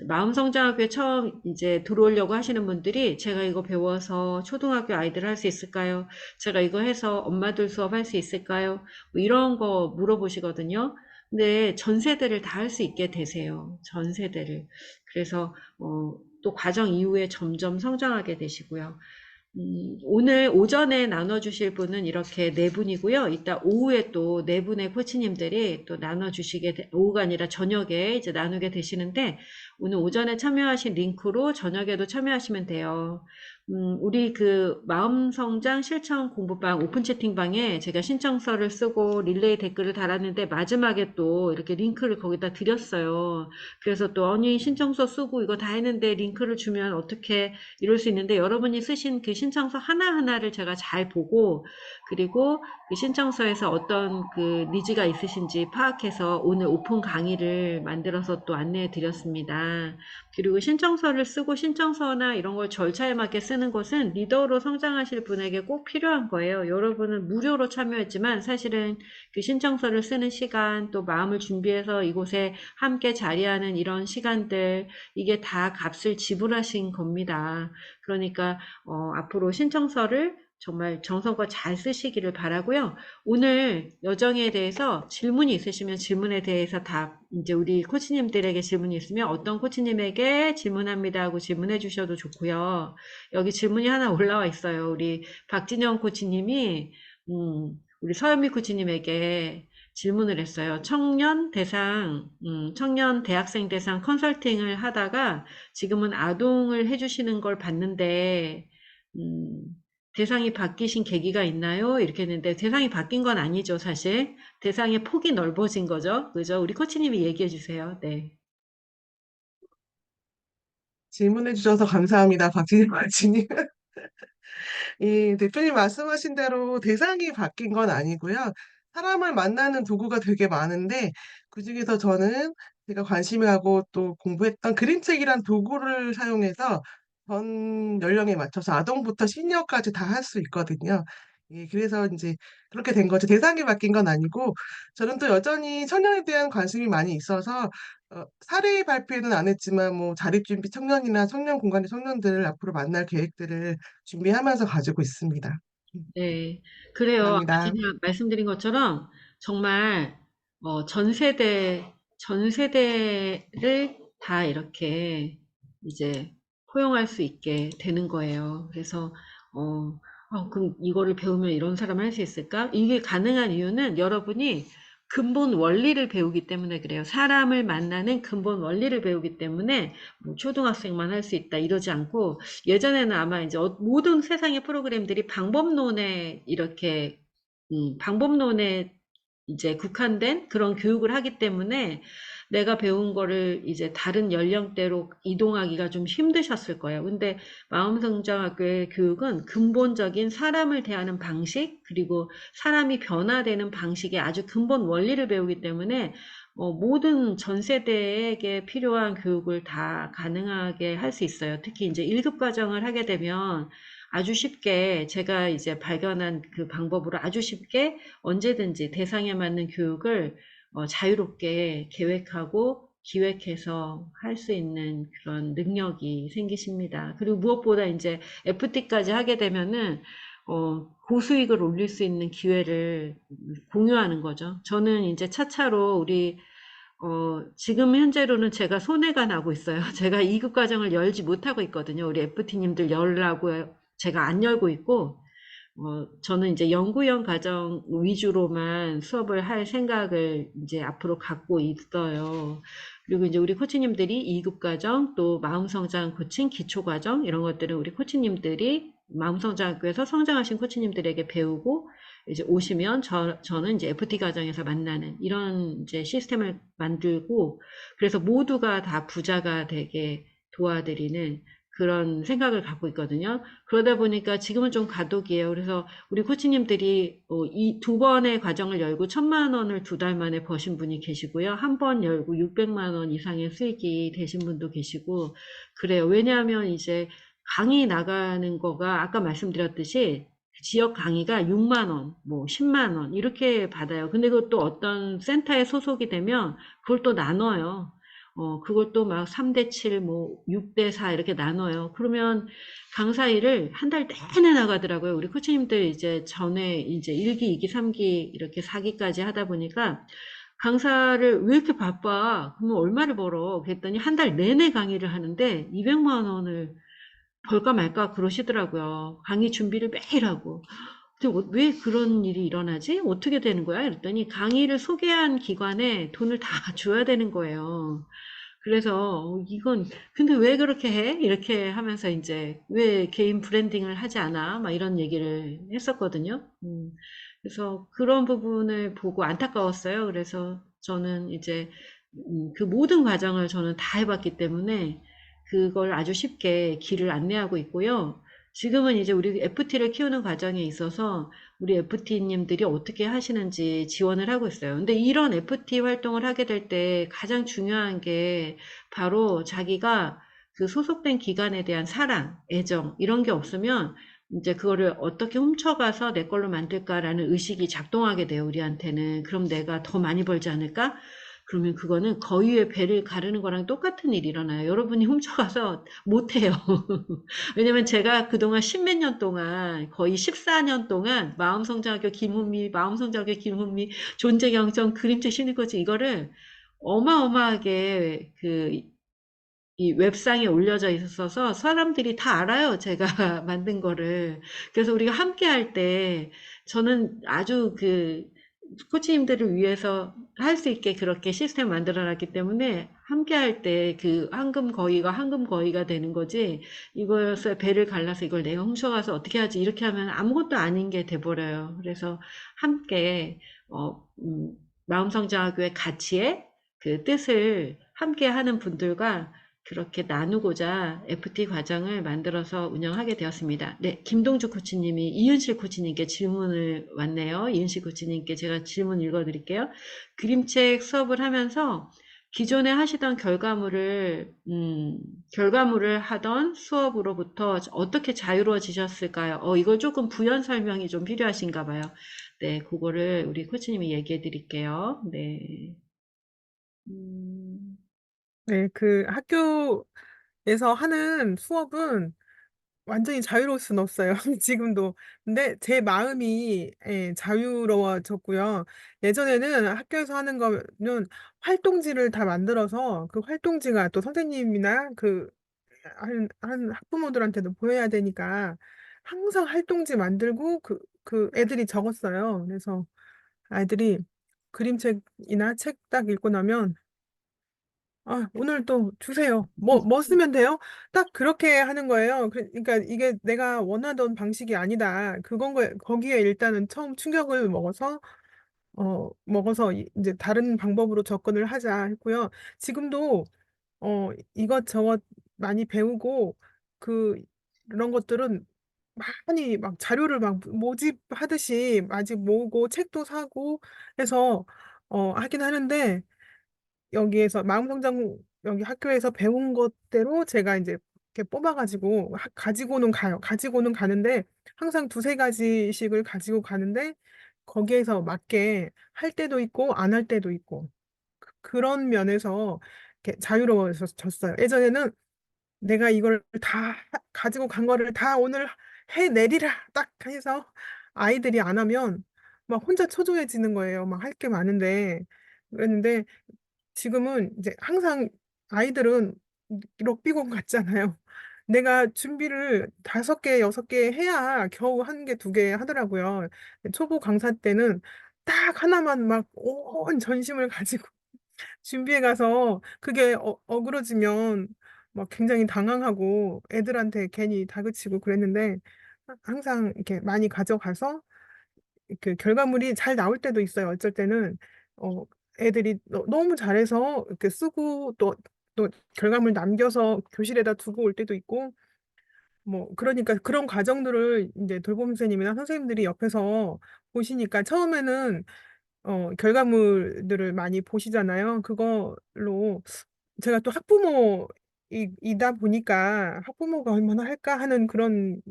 마음성장학교에 처음 이제 들어오려고 하시는 분들이 제가 이거 배워서 초등학교 아이들 할 수 있을까요? 제가 이거 해서 엄마들 수업 할 수 있을까요? 뭐 이런 거 물어보시거든요. 근데 전 세대를 다 할 수 있게 되세요. 전 세대를. 그래서 또 과정 이후에 점점 성장하게 되시고요. 오늘 오전에 나눠주실 분은 이렇게 네 분이고요. 이따 오후에 또 네 분의 코치님들이 또 오후가 아니라 저녁에 이제 나누게 되시는데, 오늘 오전에 참여하신 링크로 저녁에도 참여하시면 돼요. 우리 그 마음성장 실천 공부방 오픈 채팅방에 제가 신청서를 쓰고 릴레이 댓글을 달았는데, 마지막에 또 이렇게 링크를 거기다 드렸어요. 그래서 또 언니 신청서 쓰고 이거 다 했는데 링크를 주면 어떻게 이럴 수 있는데, 여러분이 쓰신 그 신청서 하나하나를 제가 잘 보고, 그리고 그 신청서에서 어떤 그 니즈가 있으신지 파악해서 오늘 오픈 강의를 만들어서 또 안내해 드렸습니다. 그리고 신청서를 쓰고 신청서나 이런 걸 절차에 맞게 쓰는 것은 리더로 성장하실 분에게 꼭 필요한 거예요. 여러분은 무료로 참여했지만 사실은 그 신청서를 쓰는 시간, 또 마음을 준비해서 이곳에 함께 자리하는 이런 시간들, 이게 다 값을 지불하신 겁니다. 그러니까 앞으로 신청서를 정말 정성껏 잘 쓰시기를 바라고요. 오늘 여정에 대해서 질문이 있으시면 질문에 대해서 이제 우리 코치님들에게 질문이 있으면 어떤 코치님에게 질문합니다 하고 질문해 주셔도 좋고요. 여기 질문이 하나 올라와 있어요. 우리 박진영 코치님이 우리 서현미 코치님에게 질문을 했어요. 청년 대학생 대상 컨설팅을 하다가 지금은 아동을 해주시는 걸 봤는데, 대상이 바뀌신 계기가 있나요? 이렇게 했는데, 대상이 바뀐 건 아니죠, 사실. 대상의 폭이 넓어진 거죠. 그죠? 우리 코치님이 얘기해 주세요. 네. 질문해 주셔서 감사합니다, 박진영 코치님. 이 대표님 말씀하신 대로 대상이 바뀐 건 아니고요. 사람을 만나는 도구가 되게 많은데, 그중에서 저는 제가 관심이 가고 또 공부했던 그림책이란 도구를 사용해서 전 연령에 맞춰서 아동부터 시니어까지 다 할 수 있거든요. 예, 그래서 이제 그렇게 된 거죠. 대상이 바뀐 건 아니고, 저는 또 여전히 청년에 대한 관심이 많이 있어서, 사례 발표는 안 했지만, 뭐, 자립준비 청년이나 청년 공간의 청년들을 앞으로 만날 계획들을 준비하면서 가지고 있습니다. 네, 그래요. 아까 감사합니다. 제가 말씀드린 것처럼 정말 전 세대를 다 이렇게 이제 포용할 수 있게 되는 거예요. 그래서 그럼 이거를 배우면 이런 사람 할 수 있을까? 이게 가능한 이유는 여러분이 근본 원리를 배우기 때문에 그래요. 사람을 만나는 근본 원리를 배우기 때문에 뭐 초등학생만 할 수 있다 이러지 않고, 예전에는 아마 이제 모든 세상의 프로그램들이 방법론에 이렇게 방법론에 이제 국한된 그런 교육을 하기 때문에 내가 배운 거를 이제 다른 연령대로 이동하기가 좀 힘드셨을 거예요. 근데 마음성장학교의 교육은 근본적인 사람을 대하는 방식, 그리고 사람이 변화되는 방식의 아주 근본 원리를 배우기 때문에 모든 전 세대에게 필요한 교육을 다 가능하게 할 수 있어요. 특히 이제 1급 과정을 하게 되면 아주 쉽게 제가 이제 발견한 그 방법으로 아주 쉽게 언제든지 대상에 맞는 교육을 자유롭게 계획하고 기획해서 할 수 있는 그런 능력이 생기십니다. 그리고 무엇보다 이제 FT까지 하게 되면은 고수익을 올릴 수 있는 기회를 공유하는 거죠. 저는 이제 차차로 우리 지금 현재로는 제가 손해가 나고 있어요. 제가 2급 과정을 열지 못하고 있거든요. 우리 FT님들 열라고 제가 안 열고 있고, 저는 이제 연구형 과정 위주로만 수업을 할 생각을 이제 앞으로 갖고 있어요. 그리고 이제 우리 코치님들이 2급 과정, 또 마음성장 코칭 기초 과정, 이런 것들은 우리 코치님들이 마음성장학교에서 성장하신 코치님들에게 배우고, 이제 오시면 저는 이제 FT 과정에서 만나는 이런 이제 시스템을 만들고, 그래서 모두가 다 부자가 되게 도와드리는 그런 생각을 갖고 있거든요. 그러다 보니까 지금은 좀 과도기예요. 그래서 우리 코치님들이 이 2번의 과정을 열고 1,000만 원을 2달 만에 버신 분이 계시고요. 한 번 열고 600만 원 이상의 수익이 되신 분도 계시고 그래요. 왜냐하면 이제 강의 나가는 거가 아까 말씀드렸듯이 지역 강의가 6만 원, 뭐 10만 원 이렇게 받아요. 근데 그것도 어떤 센터에 소속이 되면 그걸 또 나눠요. 그것도 막 3대 7, 뭐 6대 4 이렇게 나눠요. 그러면 강사 일을 한 달 내내 나가더라고요. 우리 코치님들 이제 전에 이제 1기, 2기, 3기 이렇게 4기까지 하다 보니까 강사를 왜 이렇게 바빠? 그러면 얼마를 벌어? 그랬더니 한 달 내내 강의를 하는데 200만 원을 벌까 말까 그러시더라고요. 강의 준비를 매일 하고. 근데 왜 그런 일이 일어나지? 어떻게 되는 거야? 그랬더니 강의를 소개한 기관에 돈을 다 줘야 되는 거예요. 그래서 이건 근데 왜 그렇게 해? 이렇게 하면서 이제 왜 개인 브랜딩을 하지 않아? 막 이런 얘기를 했었거든요. 그래서 그런 부분을 보고 안타까웠어요. 그래서 저는 이제 그 모든 과정을 저는 다 해봤기 때문에 그걸 아주 쉽게 길을 안내하고 있고요. 지금은 이제 우리 FT를 키우는 과정에 있어서 우리 FT님들이 어떻게 하시는지 지원을 하고 있어요. 근데 이런 FT 활동을 하게 될 때 가장 중요한 게 바로 자기가 그 소속된 기관에 대한 사랑, 애정, 이런 게 없으면 이제 그거를 어떻게 훔쳐가서 내 걸로 만들까라는 의식이 작동하게 돼요, 우리한테는. 그럼 내가 더 많이 벌지 않을까? 그러면 그거는 거위의 배를 가르는 거랑 똑같은 일이 일어나요. 여러분이 훔쳐가서 못해요. 왜냐면 제가 그동안 십몇 년 동안, 거의 14년 동안 마음성장학교 김훈미, 마음성장학교 김훈미, 존재경정, 그림책 신의코치 이거를 어마어마하게 이 웹상에 올려져 있어서 사람들이 다 알아요. 제가 만든 거를. 그래서 우리가 함께 할 때 저는 아주 코치님들을 위해서 할 수 있게 그렇게 시스템 만들어 놨기 때문에 함께 할 때 그 황금 거위가 되는 거지 이것을 배를 갈라서 이걸 내가 훔쳐가서 어떻게 하지 이렇게 하면 아무것도 아닌 게 돼버려요. 그래서 함께 마음성장학교의 가치에 그 뜻을 함께 하는 분들과 그렇게 나누고자 FT 과정을 만들어서 운영하게 되었습니다. 네, 김동주 코치님이 이은실 코치님께 질문을 왔네요. 이은실 코치님께 제가 질문 읽어드릴게요. 그림책 수업을 하면서 기존에 하시던 결과물을 하던 수업으로부터 어떻게 자유로워지셨을까요? 이걸 조금 부연 설명이 좀 필요하신가 봐요. 네, 그거를 우리 코치님이 얘기해 드릴게요. 네. 네, 그 학교에서 하는 수업은 완전히 자유로울 순 없어요. 지금도. 근데 제 마음이 자유로워졌고요. 예전에는 학교에서 하는 거는 활동지를 다 만들어서 그 활동지가 또 선생님이나 한 학부모들한테도 보여야 되니까 항상 활동지 만들고 그 애들이 적었어요. 그래서 아이들이 그림책이나 책 딱 읽고 나면 오늘 또 주세요. 뭐 쓰면 돼요? 딱 그렇게 하는 거예요. 그러니까 이게 내가 원하던 방식이 아니다. 거기에 일단은 처음 충격을 먹어서 이제 다른 방법으로 접근을 하자 했고요. 지금도, 이것저것 많이 배우고, 그런 것들은 많이 막 자료를 막 모집하듯이 아직 모으고 책도 사고 해서, 하긴 하는데, 여기 학교에서 배운 것대로 제가 이제 이렇게 뽑아가지고 가지고는 가요. 가지고는 가는데 항상 두세 가지씩을 가지고 가는데 거기에서 맞게 할 때도 있고 안 할 때도 있고 그런 면에서 이렇게 자유로워졌어요. 예전에는 내가 이걸 다 가지고 간 거를 다 오늘 해내리라 딱 해서 아이들이 안 하면 막 혼자 초조해지는 거예요. 막 할 게 많은데. 그랬는데 지금은 이제 항상 아이들은 럭비공 같잖아요. 내가 준비를 5개, 6개 해야 겨우 1개, 2개 하더라고요. 초보 강사 때는 딱 하나만 막 온 전심을 가지고 준비해 가서 그게 어그러지면 막 굉장히 당황하고 애들한테 괜히 다그치고 그랬는데 항상 이렇게 많이 가져가서 그 결과물이 잘 나올 때도 있어요. 어쩔 때는 어, 애들이 너무 잘해서 이렇게 쓰고 또 결과물 남겨서 교실에다 두고 올 때도 있고 뭐 그러니까 그런 과정들을 이제 돌봄 선생님이나 선생님들이 옆에서 보시니까 처음에는 결과물들을 많이 보시잖아요. 그걸로 제가 또 학부모이다 보니까 학부모가 얼마나 할까 하는 그런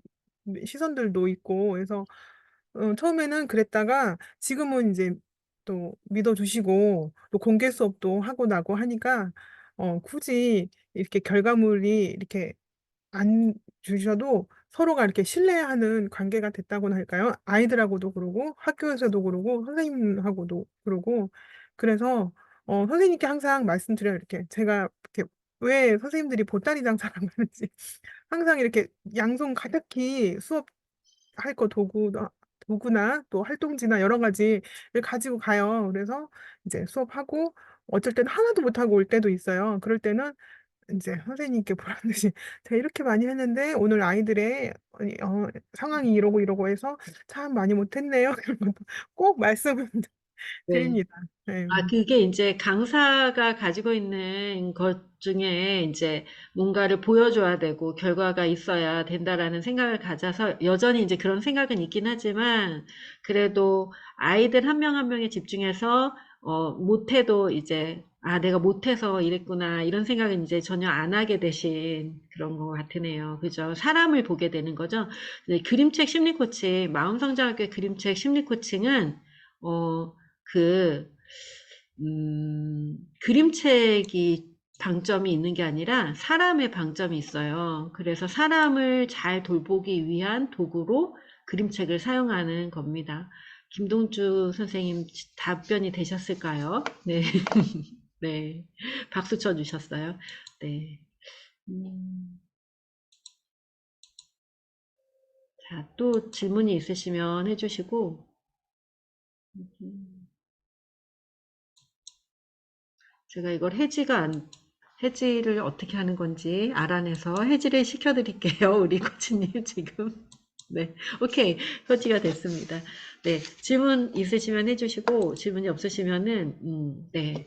시선들도 있고 그래서 처음에는 그랬다가 지금은 이제 또 믿어주시고 또 공개 수업도 하고 나고 하니까 굳이 이렇게 결과물이 이렇게 안 주셔도 서로가 이렇게 신뢰하는 관계가 됐다고나 할까요? 아이들하고도 그러고 학교에서도 그러고 선생님하고도 그러고 그래서 선생님께 항상 말씀드려요. 이렇게 제가 이렇게 왜 선생님들이 보따리 장사를 하는지 항상 이렇게 양손 가득히 수업할 거 도구나 또 활동지나 여러 가지를 가지고 가요. 그래서 이제 수업하고 어쩔 때는 하나도 못하고 올 때도 있어요. 그럴 때는 이제 선생님께 보란 듯이 제가 이렇게 많이 했는데 오늘 아이들의 상황이 이러고 이러고 해서 참 많이 못했네요. 이런 것도 꼭 말씀을 네. 드립니다. 네. 그게 이제 강사가 가지고 있는 것 중에 이제 뭔가를 보여줘야 되고 결과가 있어야 된다라는 생각을 가져서 여전히 이제 그런 생각은 있긴 하지만 그래도 아이들 한 명 한 명에 집중해서 못해도 이제 내가 못해서 이랬구나 이런 생각은 이제 전혀 안 하게 되신 그런 것 같으네요. 그죠? 사람을 보게 되는 거죠. 네, 그림책 심리 코칭, 마음성장학교의 그림책 심리 코칭은 그 그림책이 방점이 있는 게 아니라 사람의 방점이 있어요. 그래서 사람을 잘 돌보기 위한 도구로 그림책을 사용하는 겁니다. 김동주 선생님 답변이 되셨을까요? 네. 네. 박수 쳐주셨어요. 네. 자, 또 질문이 있으시면 해주시고, 제가 이걸 해지를 어떻게 하는 건지 알아내서 해지를 시켜드릴게요. 우리 코치님 지금. 네. 오케이. 해지가 됐습니다. 네. 질문 있으시면 해주시고, 질문이 없으시면은, 네.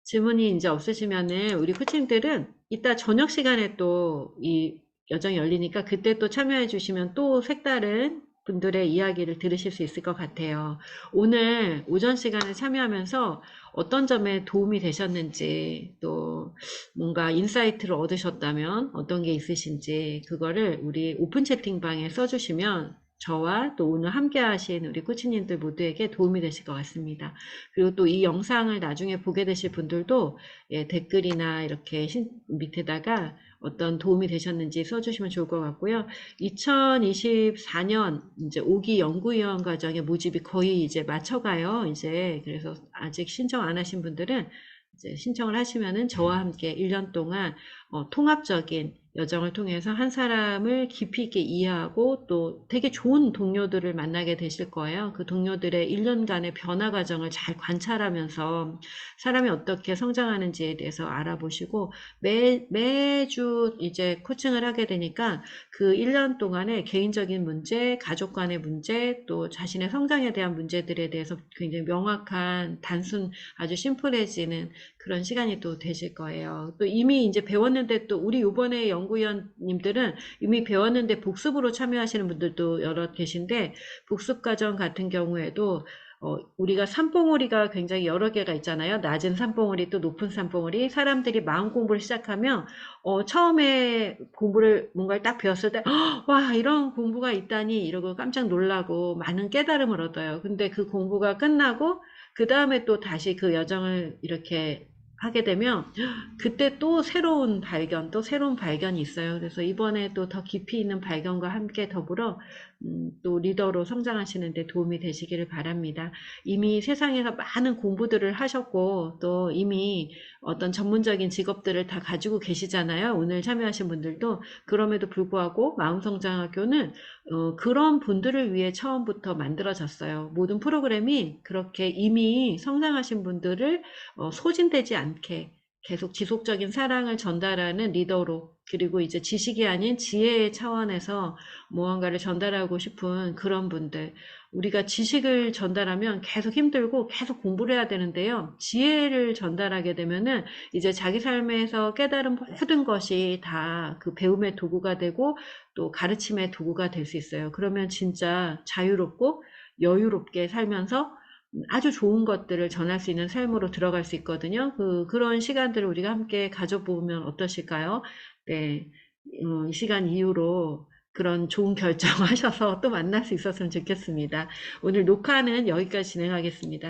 질문이 이제 없으시면은, 우리 코치님들은 이따 저녁 시간에 또 이 여정이 열리니까 그때 또 참여해 주시면 또 색다른 분들의 이야기를 들으실 수 있을 것 같아요. 오늘 오전 시간에 참여하면서 어떤 점에 도움이 되셨는지 또 뭔가 인사이트를 얻으셨다면 어떤 게 있으신지 그거를 우리 오픈 채팅방에 써주시면 저와 또 오늘 함께 하신 우리 코치님들 모두에게 도움이 되실 것 같습니다. 그리고 또 이 영상을 나중에 보게 되실 분들도 댓글이나 이렇게 밑에다가 어떤 도움이 되셨는지 써주시면 좋을 것 같고요. 2024년 이제 5기 연구위원 과정의 모집이 거의 이제 맞춰가요. 이제 그래서 아직 신청 안 하신 분들은 이제 신청을 하시면은 저와 함께 1년 동안 통합적인 여정을 통해서 한 사람을 깊이 있게 이해하고 또 되게 좋은 동료들을 만나게 되실 거예요. 그 동료들의 1년간의 변화 과정을 잘 관찰하면서 사람이 어떻게 성장하는지에 대해서 알아보시고 매주 이제 코칭을 하게 되니까 그 1년 동안의 개인적인 문제, 가족 간의 문제, 또 자신의 성장에 대한 문제들에 대해서 굉장히 명확한 단순 아주 심플해지는 그런 시간이 또 되실 거예요. 또 이미 이제 배웠는데 또 우리 요번에 연구위원님들은 이미 배웠는데 복습으로 참여하시는 분들도 여러 계신데 복습 과정 같은 경우에도 우리가 산봉우리가 굉장히 여러 개가 있잖아요. 낮은 산봉우리 또 높은 산봉우리. 사람들이 마음 공부를 시작하면 처음에 공부를 뭔가를 딱 배웠을 때 와, 이런 공부가 있다니 이러고 깜짝 놀라고 많은 깨달음을 얻어요. 근데 그 공부가 끝나고 그 다음에 또 다시 그 여정을 이렇게 하게 되면 그때 또 새로운 발견이 있어요. 그래서 이번에 또 더 깊이 있는 발견과 함께 더불어 또 리더로 성장하시는데 도움이 되시기를 바랍니다. 이미 세상에서 많은 공부들을 하셨고 또 이미 어떤 전문적인 직업들을 다 가지고 계시잖아요. 오늘 참여하신 분들도. 그럼에도 불구하고 마음성장학교는 그런 분들을 위해 처음부터 만들어졌어요. 모든 프로그램이 그렇게 이미 성장하신 분들을 소진되지 않게 계속 지속적인 사랑을 전달하는 리더로 그리고 이제 지식이 아닌 지혜의 차원에서 무언가를 전달하고 싶은 그런 분들. 우리가 지식을 전달하면 계속 힘들고 계속 공부를 해야 되는데요. 지혜를 전달하게 되면은 이제 자기 삶에서 깨달은 모든 것이 다 그 배움의 도구가 되고 또 가르침의 도구가 될 수 있어요. 그러면 진짜 자유롭고 여유롭게 살면서 아주 좋은 것들을 전할 수 있는 삶으로 들어갈 수 있거든요. 그런 시간들을 우리가 함께 가져보면 어떠실까요? 네. 이 시간 이후로 그런 좋은 결정하셔서 또 만날 수 있었으면 좋겠습니다. 오늘 녹화는 여기까지 진행하겠습니다.